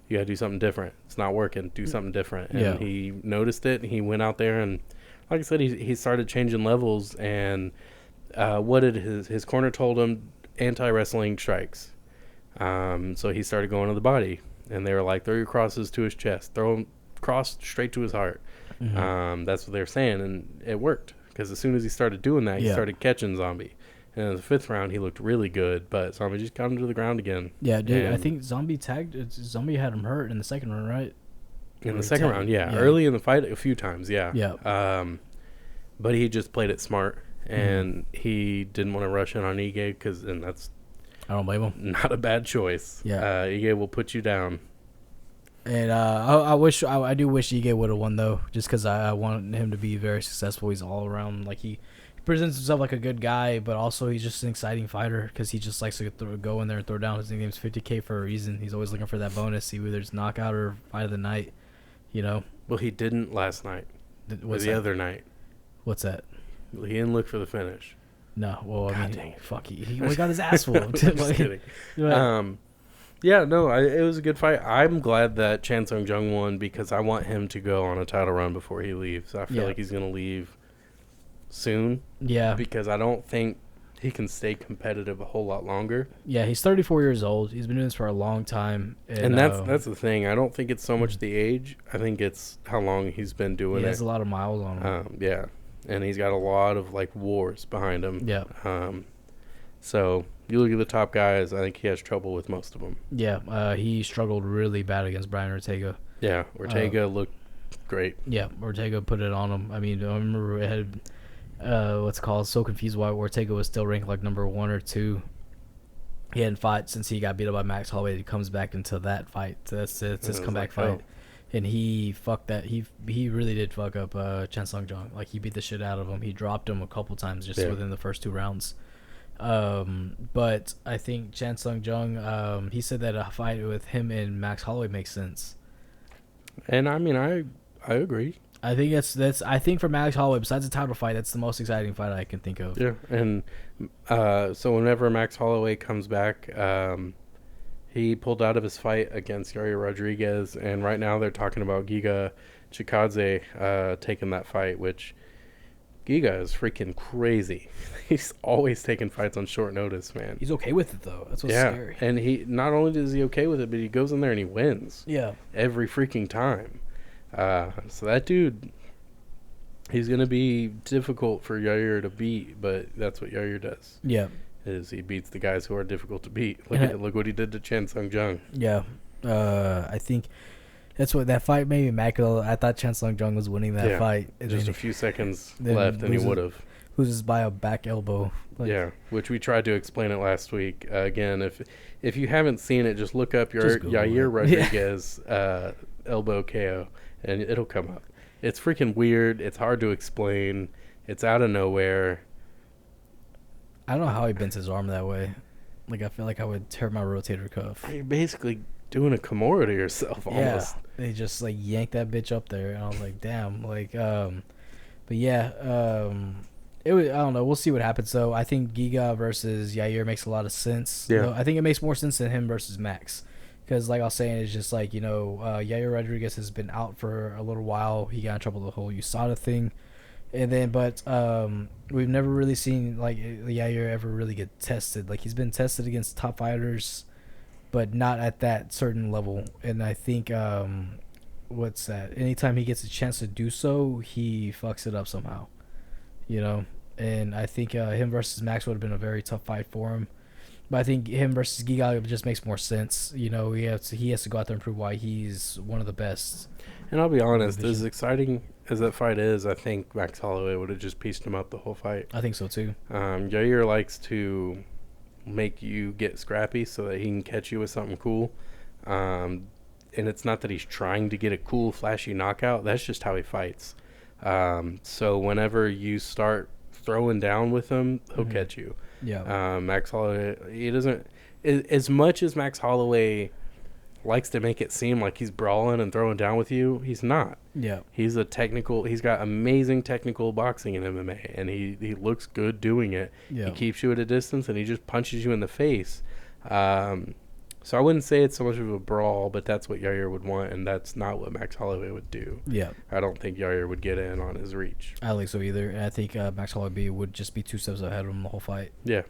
you gotta do something different. It's not working. Do something different." And he noticed it, and he went out there and, like I said, he started changing levels. And what did his corner told him? Anti-wrestling strikes. So he started going to the body, and they were like, "Throw your crosses to his chest. Throw him cross straight to his heart." That's what they were saying, and it worked because as soon as he started doing that, he started catching Zombie. And in the fifth round, he looked really good, but Zombie just got him to the ground again. Yeah, dude. I think Zombie had him hurt in the second round, right? In the second round, yeah. Early in the fight, a few times, yeah. But he just played it smart, and he didn't want to rush in on Ige and that's I don't blame him. Not a bad choice. Yeah, Ige will put you down. And I do wish Ige would have won though, just because I want him to be very successful. He's all around like he presents himself like a good guy, but also he's just an exciting fighter because he just likes to go in there and throw down. His nickname's 50K for a reason. He's always looking for that bonus, either it's knockout or fight of the night. You know. Well, he didn't last night. The other night. What's that? He didn't look for the finish. No. Well, I mean, fuck, he got his ass whooped. Just kidding. Yeah, no, it was a good fight. I'm glad that Chan Sung Jung won because I want him to go on a title run before he leaves. I feel like he's going to leave soon. Yeah. Because I don't think he can stay competitive a whole lot longer. Yeah, he's 34 years old. He's been doing this for a long time. And that's the thing. I don't think it's so much the age. I think it's how long he's been doing it. He has a lot of miles on him. Yeah. And he's got a lot of, like, wars behind him. Yeah. So you look at the top guys, I think he has trouble with most of them. Yeah. He struggled really bad against Brian Ortega. Yeah. Ortega looked great. Yeah. Ortega put it on him. I mean, I remember it had... what's called so confused why Ortega was still ranked like number 1 or 2. He hadn't fought since he got beat up by Max Holloway. He comes back into that fight. So that's his comeback fight. And he fucked that. He really did fuck up Chan Sung Jung. Like he beat the shit out of him. He dropped him a couple times just within the first 2 rounds. But I think Chan Sung Jung, he said that a fight with him and Max Holloway makes sense. And I mean, I agree. I think that's I think for Max Holloway, besides the title fight, that's the most exciting fight I can think of. Yeah, and so whenever Max Holloway comes back, he pulled out of his fight against Yair Rodriguez, and right now they're talking about Giga Chikadze taking that fight, which Giga is freaking crazy. He's always taking fights on short notice, man. He's okay with it, though. That's what's scary. And he not only is he okay with it, but he goes in there and he wins. Yeah. Every freaking time. So that dude, he's going to be difficult for Yair to beat, but that's what Yair does. Yeah. Is he beats the guys who are difficult to beat. Look what he did to Chan Sung Jung. Yeah. I think that's what that fight made me mad. I thought Chan Sung Jung was winning that fight. Just a few seconds left and he would have. Loses by a back elbow. Which we tried to explain it last week. Again, if you haven't seen it, just look up Yair Rodriguez elbow KO. And it'll come up. It's freaking weird. It's hard to explain. It's out of nowhere. I don't know how he bends his arm that way. Like, I feel like I would tear my rotator cuff. You're basically doing a Kimura to yourself almost. Yeah. They just, like, yanked that bitch up there. And I was like, damn. Like, but yeah. It was, I don't know. We'll see what happens, though. I think Giga versus Yair makes a lot of sense. Yeah. I think it makes more sense than him versus Max. Because, like I was saying, it's just like, Yair Rodriguez has been out for a little while. He got in trouble with the whole USADA thing. And then, but we've never really seen, like, Yair ever really get tested. Like, he's been tested against top fighters, but not at that certain level. And I think, what's that? Anytime he gets a chance to do so, he fucks it up somehow. And I think him versus Max would have been a very tough fight for him. But I think him versus Giga just makes more sense. He has to go out there and prove why he's one of the best. And I'll be honest, as exciting as that fight is, I think Max Holloway would have just pieced him up the whole fight. I think so too. Yair likes to make you get scrappy so that he can catch you with something cool. And it's not that he's trying to get a cool, flashy knockout. That's just how he fights. So whenever you start throwing down with him, he'll catch you. Yeah. Max Holloway, he doesn't, as much as Max Holloway likes to make it seem like he's brawling and throwing down with you, he's not. Yeah. He's got amazing technical boxing in MMA, and he looks good doing it. Yeah. He keeps you at a distance, and he just punches you in the face. So I wouldn't say it's so much of a brawl, but that's what Yair would want, and that's not what Max Holloway would do. Yeah. I don't think Yair would get in on his reach. I don't think so either. And I think Max Holloway would just be 2 steps ahead of him the whole fight. Yeah.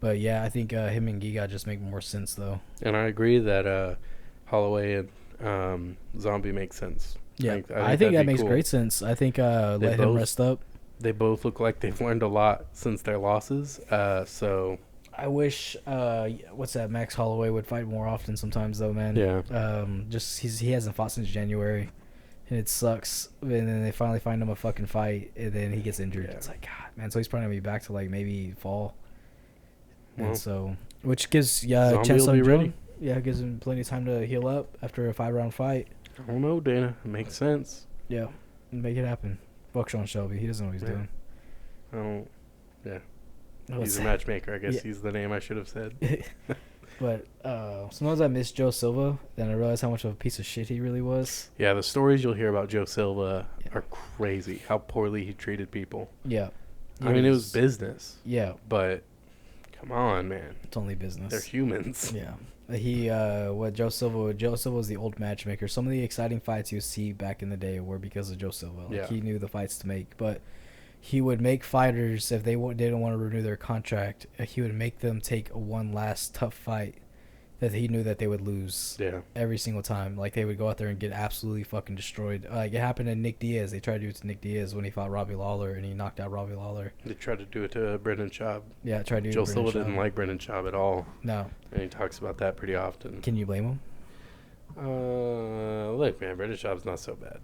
But yeah, I think him and Giga just make more sense though. And I agree that Holloway and Zombie make sense. Yeah, I think that makes great sense. I think let him rest up. They both look like they've learned a lot since their losses. So I wish Max Holloway would fight more often sometimes though, man. Yeah. Just he hasn't fought since January, and it sucks. And then they finally find him a fucking fight, and then he gets injured. Yeah. It's like, God, man. So he's probably gonna be back to like maybe fall. Well, and so, which gives Chance to be ready. Yeah, gives him plenty of time to heal up after a 5-round fight. I don't know, Dana. It makes sense. Yeah, make it happen. Fuck Sean Shelby. He doesn't know what he's doing. I don't. Yeah. He's a matchmaker, I guess. He's the name I should have said. But sometimes I miss Joe Silva, then I realize how much of a piece of shit he really was. Yeah, the stories you'll hear about Joe Silva are crazy. How poorly he treated people. Yeah. I mean, it was business. Yeah. But come on, man. It's only business. They're humans. Yeah. Joe Silva was the old matchmaker. Some of the exciting fights you see back in the day were because of Joe Silva. He knew the fights to make, but he would make fighters, if they didn't want to renew their contract, he would make them take one last tough fight that he knew that they would lose. Yeah. Every single time. Like, they would go out there and get absolutely fucking destroyed. Like, it happened to Nick Diaz. They tried to do it to Nick Diaz when he fought Robbie Lawler, and he knocked out Robbie Lawler. They tried to do it to Brendan Schaub. Yeah, tried to do it to Joe Silva didn't like Brendan Schaub at all. No. And he talks about that pretty often. Can you blame him? Look, man, Brendan Schaub's not so bad.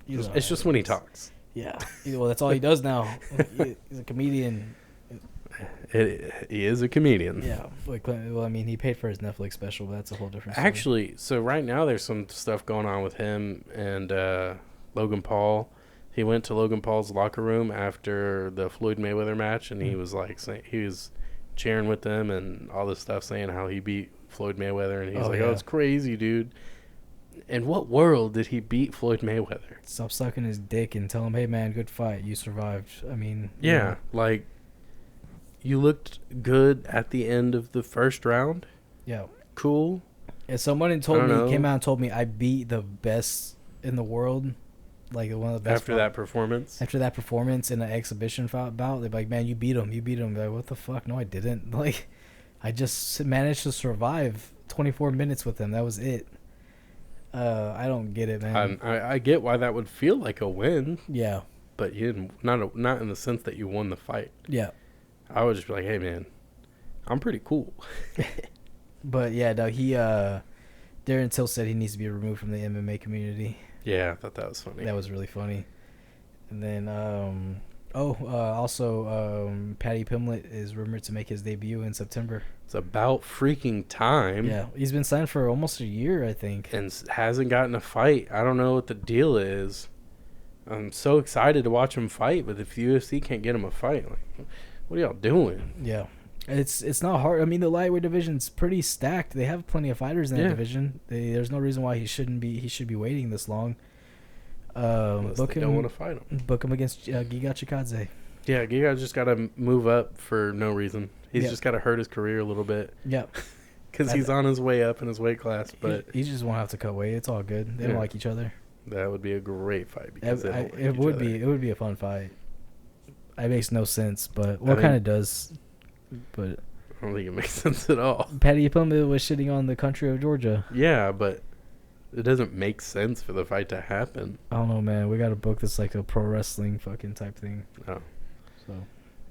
It's just when he talks. Yeah. Well, that's all he does now. He's a comedian. He is a comedian. Yeah. Well, I mean, he paid for his Netflix special, but that's a whole different story. Actually, so right now there's some stuff going on with him and Logan Paul. He went to Logan Paul's locker room after the Floyd Mayweather match, and he was like he was cheering with them and all this stuff, saying how he beat Floyd Mayweather, and he's oh, it's crazy, dude. In what world did he beat Floyd Mayweather? Stop sucking his dick and tell him, hey, man, good fight. You survived. I mean... Yeah, like, you looked good at the end of the first round. Yeah. Cool. If someone came out and told me I beat the best in the world, like one of the best... After that performance in an exhibition bout, they'd be like, man, you beat him. You beat him. Like, what the fuck? No, I didn't. Like, I just managed to survive 24 minutes with him. That was it. I don't get it, man. I get why that would feel like a win. Yeah. But you didn't, not in the sense that you won the fight. Yeah. I would just be like, hey, man, I'm pretty cool. But, yeah, no, Darren Till said he needs to be removed from the MMA community. Yeah, I thought that was funny. That was really funny. And then, Paddy Pimblett is rumored to make his debut in September. It's about freaking time. Yeah, he's been signed for almost a year, I think. And hasn't gotten a fight. I don't know what the deal is. I'm so excited to watch him fight, but if the UFC can't get him a fight, like, what are y'all doing? Yeah. It's not hard. I mean, the lightweight division's pretty stacked. They have plenty of fighters in that division. There's no reason why he should be waiting this long. Book him. Don't want to fight him. Book him against Giga Chikadze. Yeah, Giga just got to move up for no reason. He's just got to hurt his career a little bit. Yeah. Because he's on his way up in his weight class. But he just won't have to cut weight. It's all good. They don't like each other. That would be a great fight. Because it would be a fun fight. It makes no sense, but kind of does. But I don't think it makes sense at all. Paddy Pimblett was shitting on the country of Georgia. Yeah, but it doesn't make sense for the fight to happen. I don't know, man. We got to book this like a pro wrestling fucking type thing. Oh. So.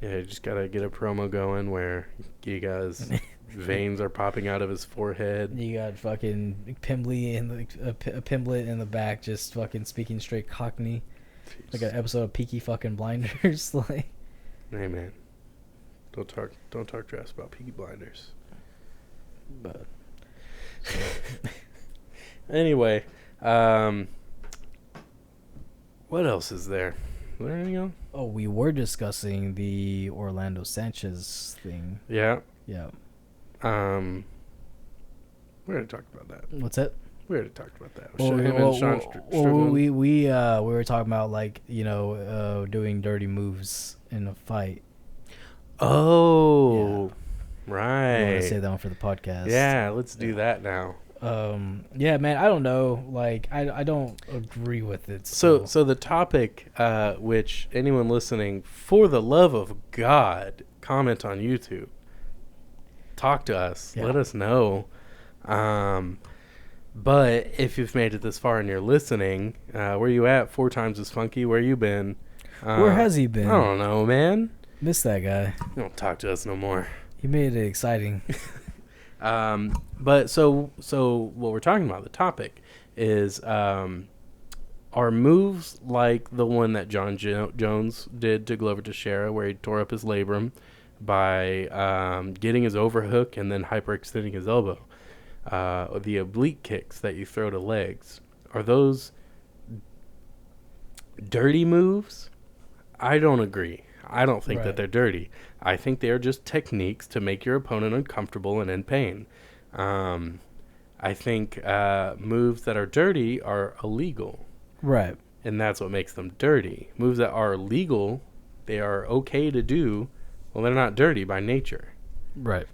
Yeah, you just got to get a promo going where Giga's veins are popping out of his forehead. You got fucking Pimblett in the back just fucking speaking straight Cockney. Jeez. Like an episode of Peaky fucking Blinders. Like. Hey, man. Don't talk trash about Peaky Blinders. But. Anyway, what else is there? there anything else? Oh, we were discussing the Orlando Sanchez thing. Yeah. Yeah. We already talked about that. What's that? We already talked about that. We were talking about, like, doing dirty moves in a fight. Oh, Yeah. right. I want to say that one for the podcast. Yeah, let's do that now. Yeah, man, I don't know. Like, I don't agree with it. So the topic, which anyone listening, for the love of God, comment on YouTube. Talk to us. Yeah. Let us know. But if you've made it this far and you're listening, where you at? 4 times as funky. Where you been? Where has he been? I don't know, man. Miss that guy. You don't talk to us no more. He made it exciting. But so what we're talking about, the topic is, are moves like the one that John Jones did to Glover Teixeira, where he tore up his labrum by getting his overhook and then hyperextending his elbow, the oblique kicks that you throw to legs, are those dirty moves? I don't agree. I don't think that they're dirty. I think they are just techniques to make your opponent uncomfortable and in pain. I think moves that are dirty are illegal. Right. And that's what makes them dirty. Moves that are legal, they are okay to do, well, they're not dirty by nature. Right.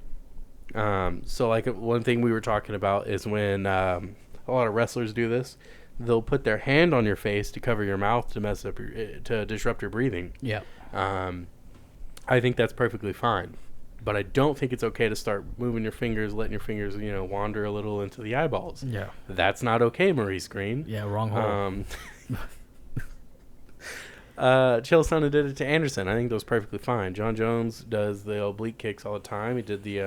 So, like, one thing we were talking about is when a lot of wrestlers do this, they'll put their hand on your face to cover your mouth to disrupt your breathing. Yeah. I think that's perfectly fine, but I don't think it's okay to start moving your fingers, letting your fingers, wander a little into the eyeballs. Yeah. That's not okay, Maurice Green. Yeah, wrong hole. Chael Sonnen did it to Anderson. I think that was perfectly fine. John Jones does the oblique kicks all the time. He did the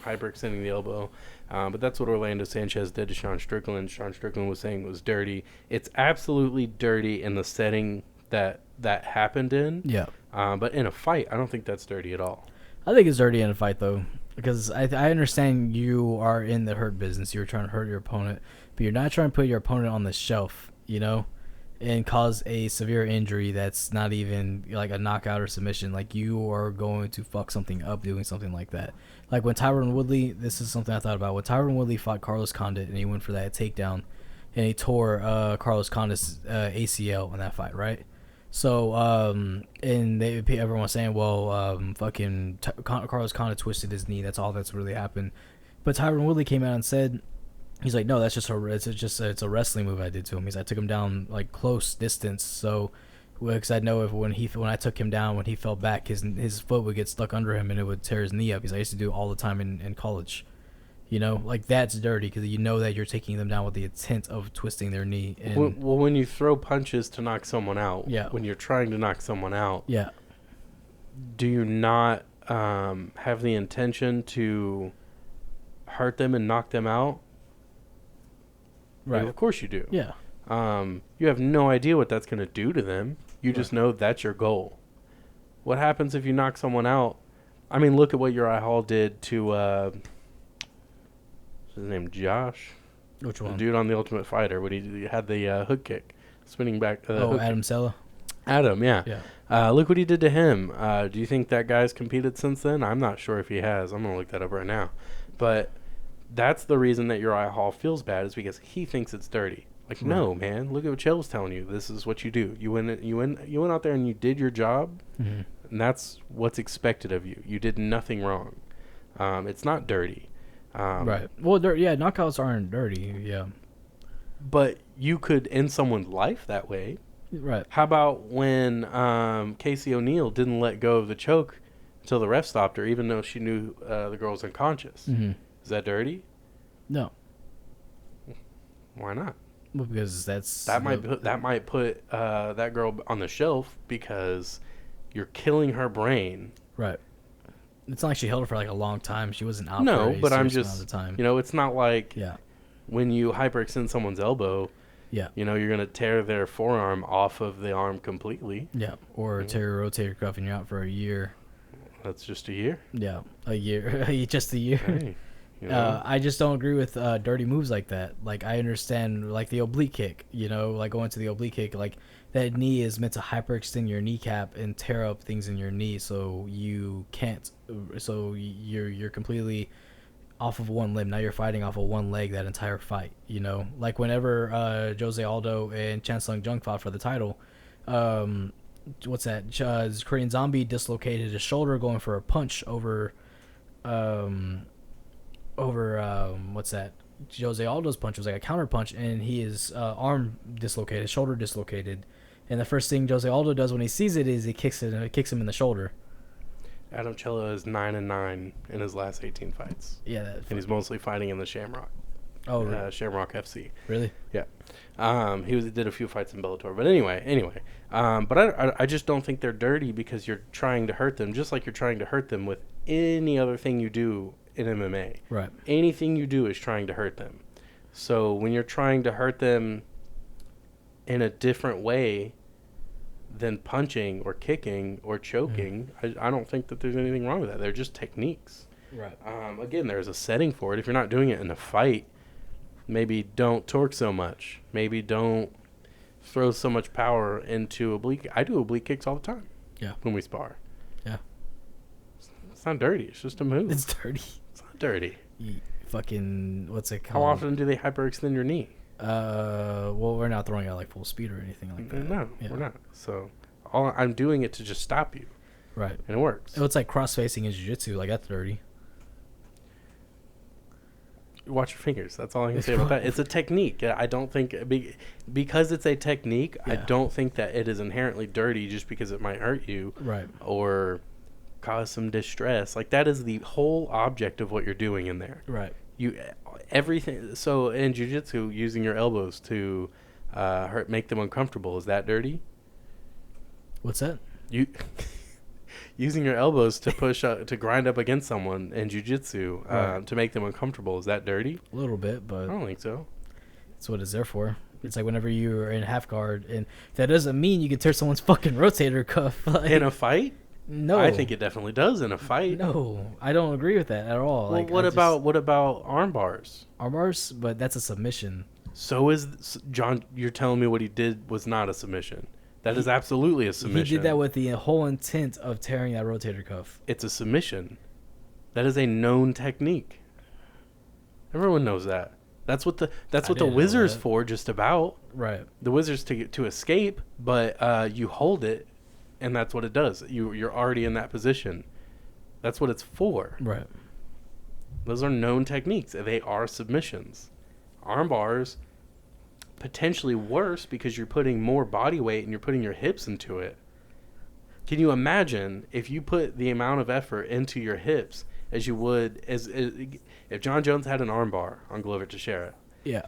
hyperextending the elbow. But that's what Orlando Sanchez did to Sean Strickland. Sean Strickland was saying it was dirty. It's absolutely dirty in the setting that happened in. Yeah. But in a fight, I don't think that's dirty at all. I think it's dirty in a fight, though, because I understand you are in the hurt business. You're trying to hurt your opponent, but you're not trying to put your opponent on the shelf, and cause a severe injury that's not even like a knockout or submission. Like, you are going to fuck something up doing something like that. Like when Tyron Woodley, this is something I thought about. When Tyron Woodley fought Carlos Condit and he went for that takedown, and he tore Carlos Condit's ACL in that fight, right? So, and everyone was saying, well, Carlos Condit twisted his knee. That's all that's really happened. But Tyron Woodley came out and said, he's like, no, that's it's a wrestling move I did to him. I took him down like close distance. So, because I know when I took him down, when he fell back, his foot would get stuck under him and it would tear his knee up. He's like, I used to do it all the time in college. Like, that's dirty because that you're taking them down with the intent of twisting their knee. And when you throw punches to knock someone out, yeah. When you're trying to knock someone out, yeah. Do you not have the intention to hurt them and knock them out? Right. Of course you do. Yeah. You have no idea what that's going to do to them. You just know that's your goal. What happens if you knock someone out? I mean, look at what Uriah Hall did to, what's his name, Josh? Which one? The dude on The Ultimate Fighter. When he had the hook kick, spinning back. Adam Sella? Adam, yeah. Yeah. Look what he did to him. Do you think that guy's competed since then? I'm not sure if he has. I'm going to look that up right now. But that's the reason that Uriah Hall feels bad, is because he thinks it's dirty. Like, right. No, man. Look at what Chael's telling you. This is what you do. You went out there and you did your job, mm-hmm. and that's what's expected of you. You did nothing wrong. It's not dirty. Right. Well, knockouts aren't dirty. Yeah. But you could end someone's life that way. Right. How about when Casey O'Neill didn't let go of the choke until the ref stopped her, even though she knew the girl was unconscious? Mm-hmm. Is that dirty? No. Why not? Well, because that might put that girl on the shelf because you're killing her brain. Right. It's not like she held her for like a long time. She wasn't out. No, for a but I'm serious just amount of time. It's not like yeah. when you hyperextend someone's elbow. Yeah. You're gonna tear their forearm off of the arm completely. Yeah. Or tear your rotator cuff and you're out for a year. That's just a year. Yeah, a year. Just a year. Hey. I just don't agree with dirty moves like that. Like, I understand, like, the oblique kick, like going to the oblique kick, like that knee is meant to hyperextend your kneecap and tear up things in your knee, so you can't. So you're completely off of one limb. Now you're fighting off of one leg that entire fight. You know, like whenever Jose Aldo and Chan Sung Jung fought for the title. What's that? Korean Zombie dislocated his shoulder going for a punch over what's that? Jose Aldo's punch was like a counter punch, and his arm dislocated, shoulder dislocated. And the first thing Jose Aldo does when he sees it is he kicks him in the shoulder. Adam Cello is 9-9 in his last 18 fights. Yeah, and he's mostly fighting in the Shamrock. Oh, really? Shamrock FC. Really? Yeah. He did a few fights in Bellator, but anyway. But I just don't think they're dirty because you're trying to hurt them, just like you're trying to hurt them with any other thing you do in MMA. Right. Anything you do is trying to hurt them. So when you're trying to hurt them in a different way than punching or kicking or choking, I don't think that there's anything wrong with that. They're just techniques. Right. Again, there's a setting for it. If you're not doing it in a fight, maybe don't torque so much. Maybe don't throw so much power into oblique. I do oblique kicks all the time. Yeah. When we spar. Yeah. It's not dirty. It's just a move. It's dirty. It's not dirty. Fucking, what's it How called? often do they hyperextend your knee? Well, we're not throwing out like full speed or anything like that. No, we're not. So I'm doing it to just stop you. Right. And it works. It's like cross-facing in jiu-jitsu. Like, that's dirty. Watch your fingers. That's all I can say about that. It's a technique. I don't think because it's a technique, I don't think that it is inherently dirty just because it might hurt you, right, or cause some distress. Like, that is the whole object of what you're doing in there. Right. Everything. So in jiu-jitsu, using your elbows to make them uncomfortable, is that dirty? What's that? Using your elbows to push up, to grind up against someone in jiu-jitsu to make them uncomfortable, is that dirty? A little bit, but I don't think so. That's what it's there for. It's like whenever you're in half guard, and that doesn't mean you can tear someone's fucking rotator cuff. Like, in a fight? No. I think it definitely does in a fight. No, I don't agree with that at all. Well, what about arm bars? Arm bars? But that's a submission. So is John, you're telling me what he did was not a submission. That is absolutely a submission. He did that with the whole intent of tearing that rotator cuff. It's a submission. That is a known technique. Everyone knows that. That's what the Wizard's for, just about. Right. The Wizard's to escape, but you hold it, and that's what it does. You're already in that position. That's what it's for. Right. Those are known techniques. They are submissions. Arm bars, potentially worse because you're putting more body weight and you're putting your hips into it. Can you imagine if you put the amount of effort into your hips as you would as if John Jones had an arm bar on Glover Teixeira? Yeah.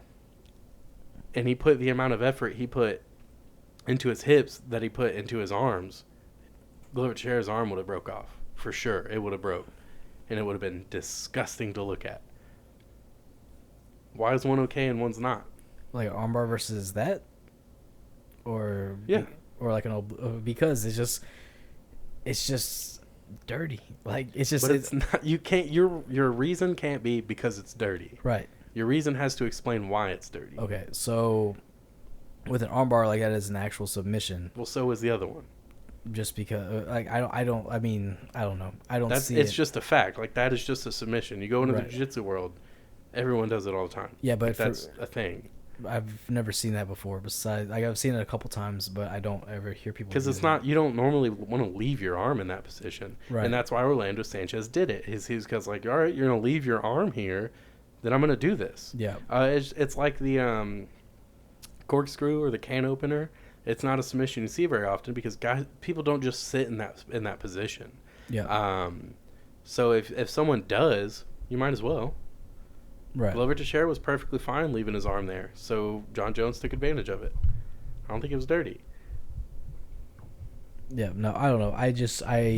And he put the amount of effort he put into his hips that he put into his arms, Glover Teixeira's arm would have broke off. For sure, it would have broke. And it would have been disgusting to look at. Why is one okay and one's not? Like an armbar versus that, or or like because it's just dirty. Like it's just. But it's not. You can't. Your reason can't be because it's dirty. Right. Your reason has to explain why it's dirty. Okay, so with an armbar like that is an actual submission. Well, so is the other one. Just because, like, I don't know. It's just a fact. Like, that is just a submission. You go into the jiu-jitsu world, everyone does it all the time. Yeah, but like, that's a thing. I've never seen that before. Besides, like, I've seen it a couple times, but I don't ever hear people. Because it's not. You don't normally want to leave your arm in that position, right? And that's why Orlando Sanchez did it. He's because like, all right, you're gonna leave your arm here, then I'm gonna do this. Yeah. It's like the corkscrew or the can opener. It's not a submission you see very often because people don't just sit in that position. Yeah. So if someone does, you might as well. Right. Glover Teixeira was perfectly fine leaving his arm there, so John Jones took advantage of it. I don't think it was dirty. Yeah. No, I don't know. I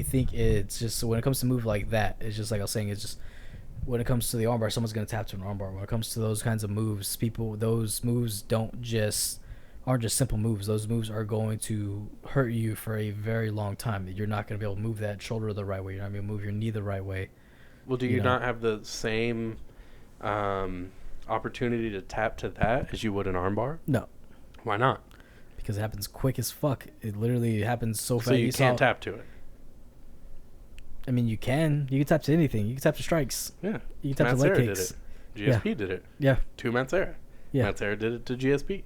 think it's just when it comes to move like that, it's just like I was saying. It's just when it comes to the armbar, someone's gonna tap to an armbar. When it comes to those kinds of moves, those moves aren't just simple moves. Those moves are going to hurt you for a very long time. You're not going to be able to move that shoulder the right way. You're not going to move your knee the right way. Well, do you not have the same opportunity to tap to that as you would an armbar? No. Why not? because it happens quick as fuck. It literally happens so fast. So you can't tap to it. I mean, you can tap to anything. You can tap to strikes. Yeah. You can tap to leg kicks. Did it. GSP did it. Yeah. To Matsera. Yeah. Matsera did it to GSP.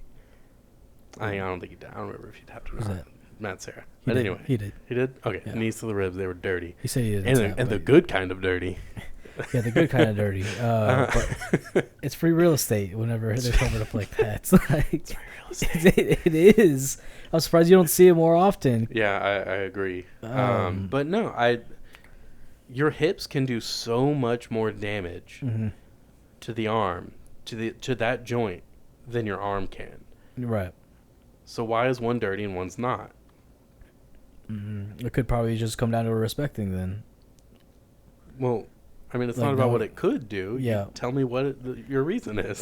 I don't think he did. I don't remember if he tapped or Who's not. that? Matsera. He But did. anyway. He did. He did? Okay. Yeah. Knees to the ribs. They were dirty. He said he didn't. And the good kind of dirty. Yeah, the good kind of dirty. But it's free real estate whenever they cover up like that. It's like, It's free real estate. it is. I'm surprised you don't see it more often. Yeah, I agree. But no, your hips can do so much more damage to the arm, to that joint, than your arm can. Right. So why is one dirty and one's not? It could probably just come down to a respect thing then. Well, I mean, it's Like, not about no- what it could do. Yeah. Tell me what your reason is.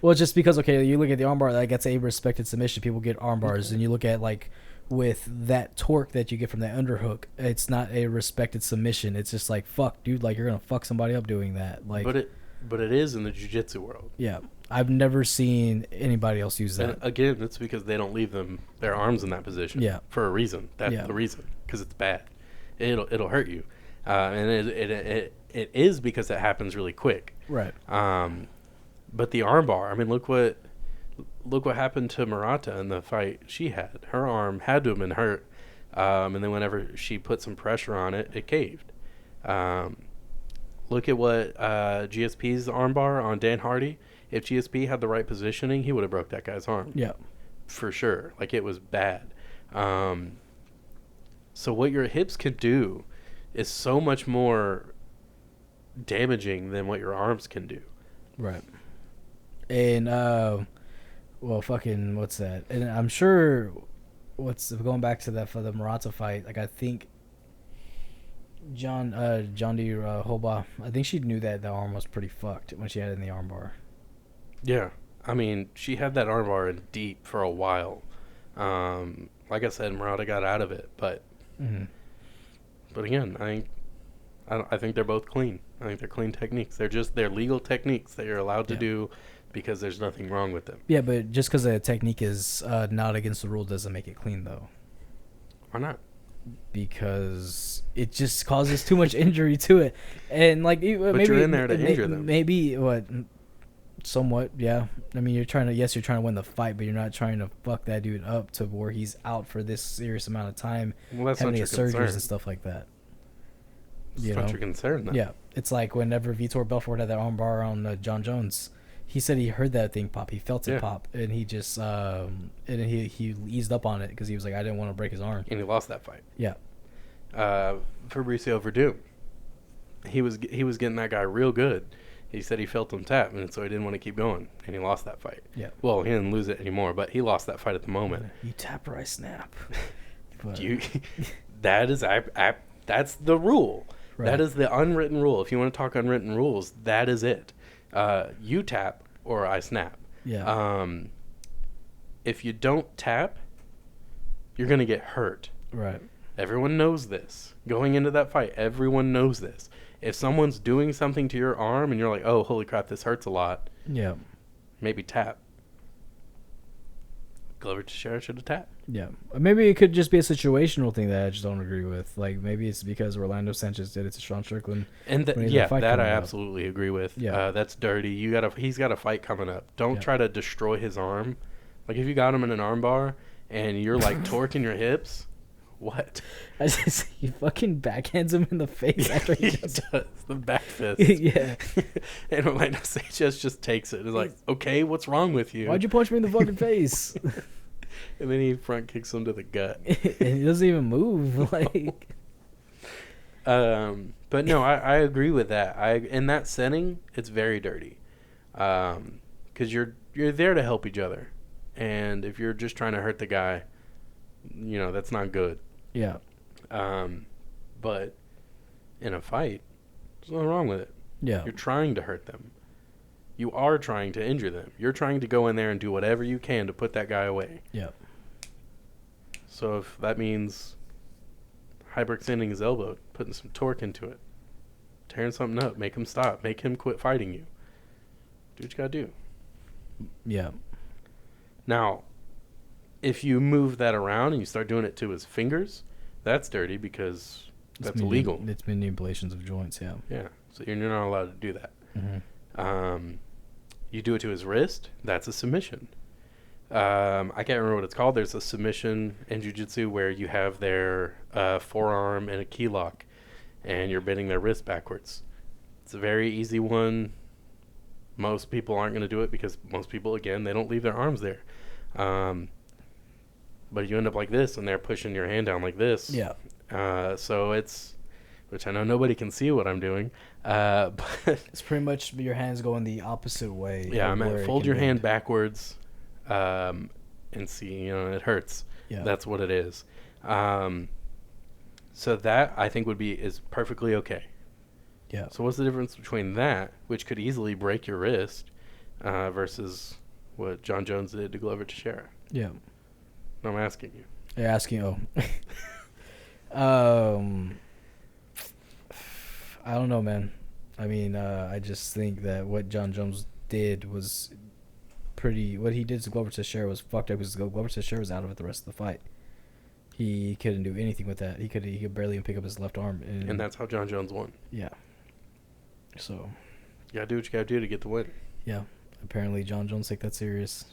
Well, just because, okay, you look at the armbar, that gets a respected submission. People get armbars, and you look at, like, with that torque that you get from that underhook, it's not a respected submission. It's just like, fuck, dude, like, you're gonna fuck somebody up doing that. Like, But it is in the jiu-jitsu world. yeah, I've never seen anybody else use that. And again, it's because they don't leave their arms in that position. Yeah. For a reason. That's Yeah. the reason. Because it's bad. It'll hurt you. And it is because it happens really quick. Right. But the armbar, I mean, look what happened to Murata in the fight she had. Her arm had to have been hurt, and then whenever she put some pressure on it, it caved. Look at what GSP's armbar on Dan Hardy. If GSP had the right positioning, he would have broke that guy's arm. Yeah. For sure. Like, it was bad. So what your hips can do is so much more damaging than what your arms can do. Right. And well, fucking, what's that? And I'm sure, going back to that for the Murata fight? Like, I think John D. Hoba, I think she knew that the arm was pretty fucked when she had it in the armbar. Yeah, I mean, she had that armbar in deep for a while. Like I said, Murata got out of it, but again, I think they're both clean. I think they're clean techniques. They're legal techniques that you're allowed to do because there's nothing wrong with them. Yeah, but just because a technique is not against the rule doesn't make it clean, though. Why not? Because it just causes too much injury to it, and like, But maybe you're in there to injure them. Maybe somewhat, yeah. I mean, you're trying to win the fight, but you're not trying to fuck that dude up to where he's out for this serious amount of time, Well, that's having not to your get surgeries concern. and stuff like that. That's not your concern, though. Yeah, it's like whenever Vitor Belfort had that armbar on John Jones, he said he heard that thing pop, he felt it pop, and he just and he eased up on it because he was like, I didn't want to break his arm. And he lost that fight. Yeah. Fabricio Verdum, he was getting that guy real good. He said he felt him tap, and so he didn't want to keep going, and he lost that fight. Yeah. Well, he didn't lose it anymore, but he lost that fight at the moment. You tap or I snap. But, That's the rule. Right. That is the unwritten rule. If you want to talk unwritten rules, that is it. You tap or I snap. yeah. If you don't tap, you're going to get hurt. Right. Everyone knows this. Going into that fight, everyone knows this. If someone's doing something to your arm and you're like, oh, holy crap, this hurts a lot, Yeah. maybe tap. Glover Teixeira should have tapped. Yeah. Maybe it could just be a situational thing that I just don't agree with. Like, maybe it's because Orlando Sanchez did it to Sean Strickland. And when he had a fight that I coming up. absolutely agree with. Yeah. That's dirty. He's got a fight coming up. Don't Yeah. try to destroy his arm. Like, if you got him in an arm bar and you're like torquing your hips, what? I just, he fucking backhands him in the face after he He does does the back fist. Yeah. And Orlando Sanchez just takes it. It's like, okay, what's wrong with you? Why'd you punch me in the fucking face? And then he front kicks him to the gut. And he doesn't even move. Like, But no, I agree with that. In that setting, it's very dirty, because you're there to help each other, and if you're just trying to hurt the guy, that's not good. yeah. But in a fight, there's nothing wrong with it. Yeah. You're trying to hurt them. You are trying to injure them. You're trying to go in there and do whatever you can to put that guy away. Yeah. So if that means hyperextending his elbow, putting some torque into it, tearing something up, make him stop, make him quit fighting you. Do what you gotta do. Yeah. Now, if you move that around and you start doing it to his fingers, that's dirty because that's illegal. It's manipulations of joints, yeah. Yeah, so you're not allowed to do that. Mm-hmm. You do it to his wrist, that's a submission. I can't remember what it's called. There's a submission in jiu-jitsu where you have their forearm in a key lock and you're bending their wrist backwards. It's a very easy one. Most people aren't going to do it because most people, again, they don't leave their arms there. But you end up like this and they're pushing your hand down like this. Yeah. So it's, which I know nobody can see what I'm doing. But it's pretty much your hands going the opposite way. Yeah, I'm at fold your hand backwards and see, it hurts. Yeah. That's what it is. So that I think is perfectly okay. Yeah. So what's the difference between that, which could easily break your wrist, versus what John Jones did to Glover Teixeira? Yeah. I'm asking you. You're asking, I don't know, man. I mean, I just think that what John Jones did was what he did to Glover Teixeira was fucked up because Glover Teixeira was out of it the rest of the fight. He couldn't do anything with that. He could barely even pick up his left arm. And that's how John Jones won. Yeah. So. You gotta do what you gotta do to get the win. Yeah. Apparently John Jones take that serious.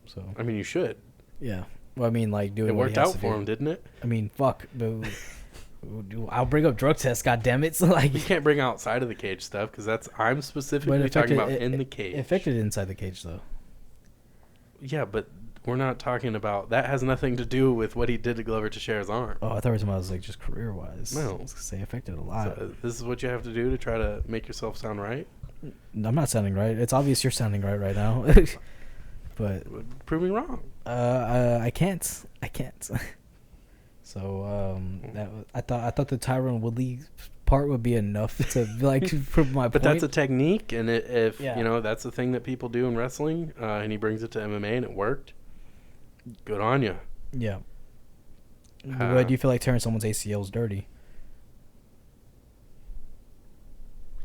So. I mean, you should. Yeah. Well, I mean, like, doing it what worked he has out to for do. him, didn't it? I mean, fuck, dude. I'll bring up drug tests, goddammit. So, like, you can't bring outside of the cage stuff because I'm specifically talking about in the cage. It affected inside the cage, though. Yeah, but we're not talking about that. Has nothing to do with what he did to Glover Teixeira's arm. Oh, I thought we were talking about like just career wise. No, I was gonna say affected a lot. So this is what you have to do to try to make yourself sound right. I'm not sounding right. It's obvious you're sounding right now. But prove me wrong. I can't. So I thought the Tyron Woodley part would be enough to like prove my but point. That's a technique, and if that's the thing that people do in wrestling, and he brings it to MMA and it worked. Good on you. Yeah. But do you feel like tearing someone's ACL is dirty?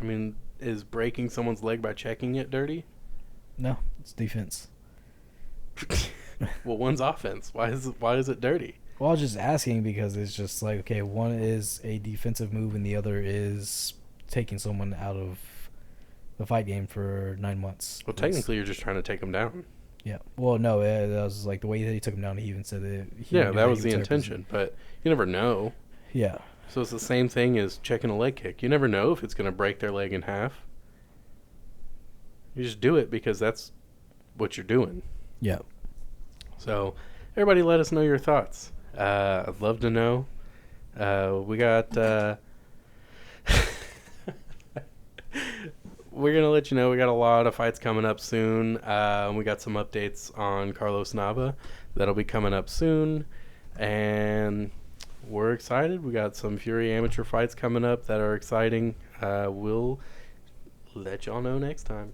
I mean, is breaking someone's leg by checking it dirty? No, it's defense. Well, one's offense. Why is it dirty? Well, I was just asking because it's just like, okay, one is a defensive move and the other is taking someone out of the fight game for 9 months. Well, technically, you're just trying to take them down. Yeah. Well, no, that was like the way that he took him down. He even said that. That was the intention, but you never know. Yeah. So it's the same thing as checking a leg kick. You never know if it's going to break their leg in half. You just do it because that's what you're doing. Yeah. So, everybody, let us know your thoughts. I'd love to know. We got. We're going to let you know we got a lot of fights coming up soon. We got some updates on Carlos Nava that'll be coming up soon. And we're excited. We got some Fury amateur fights coming up that are exciting. We'll let y'all know next time.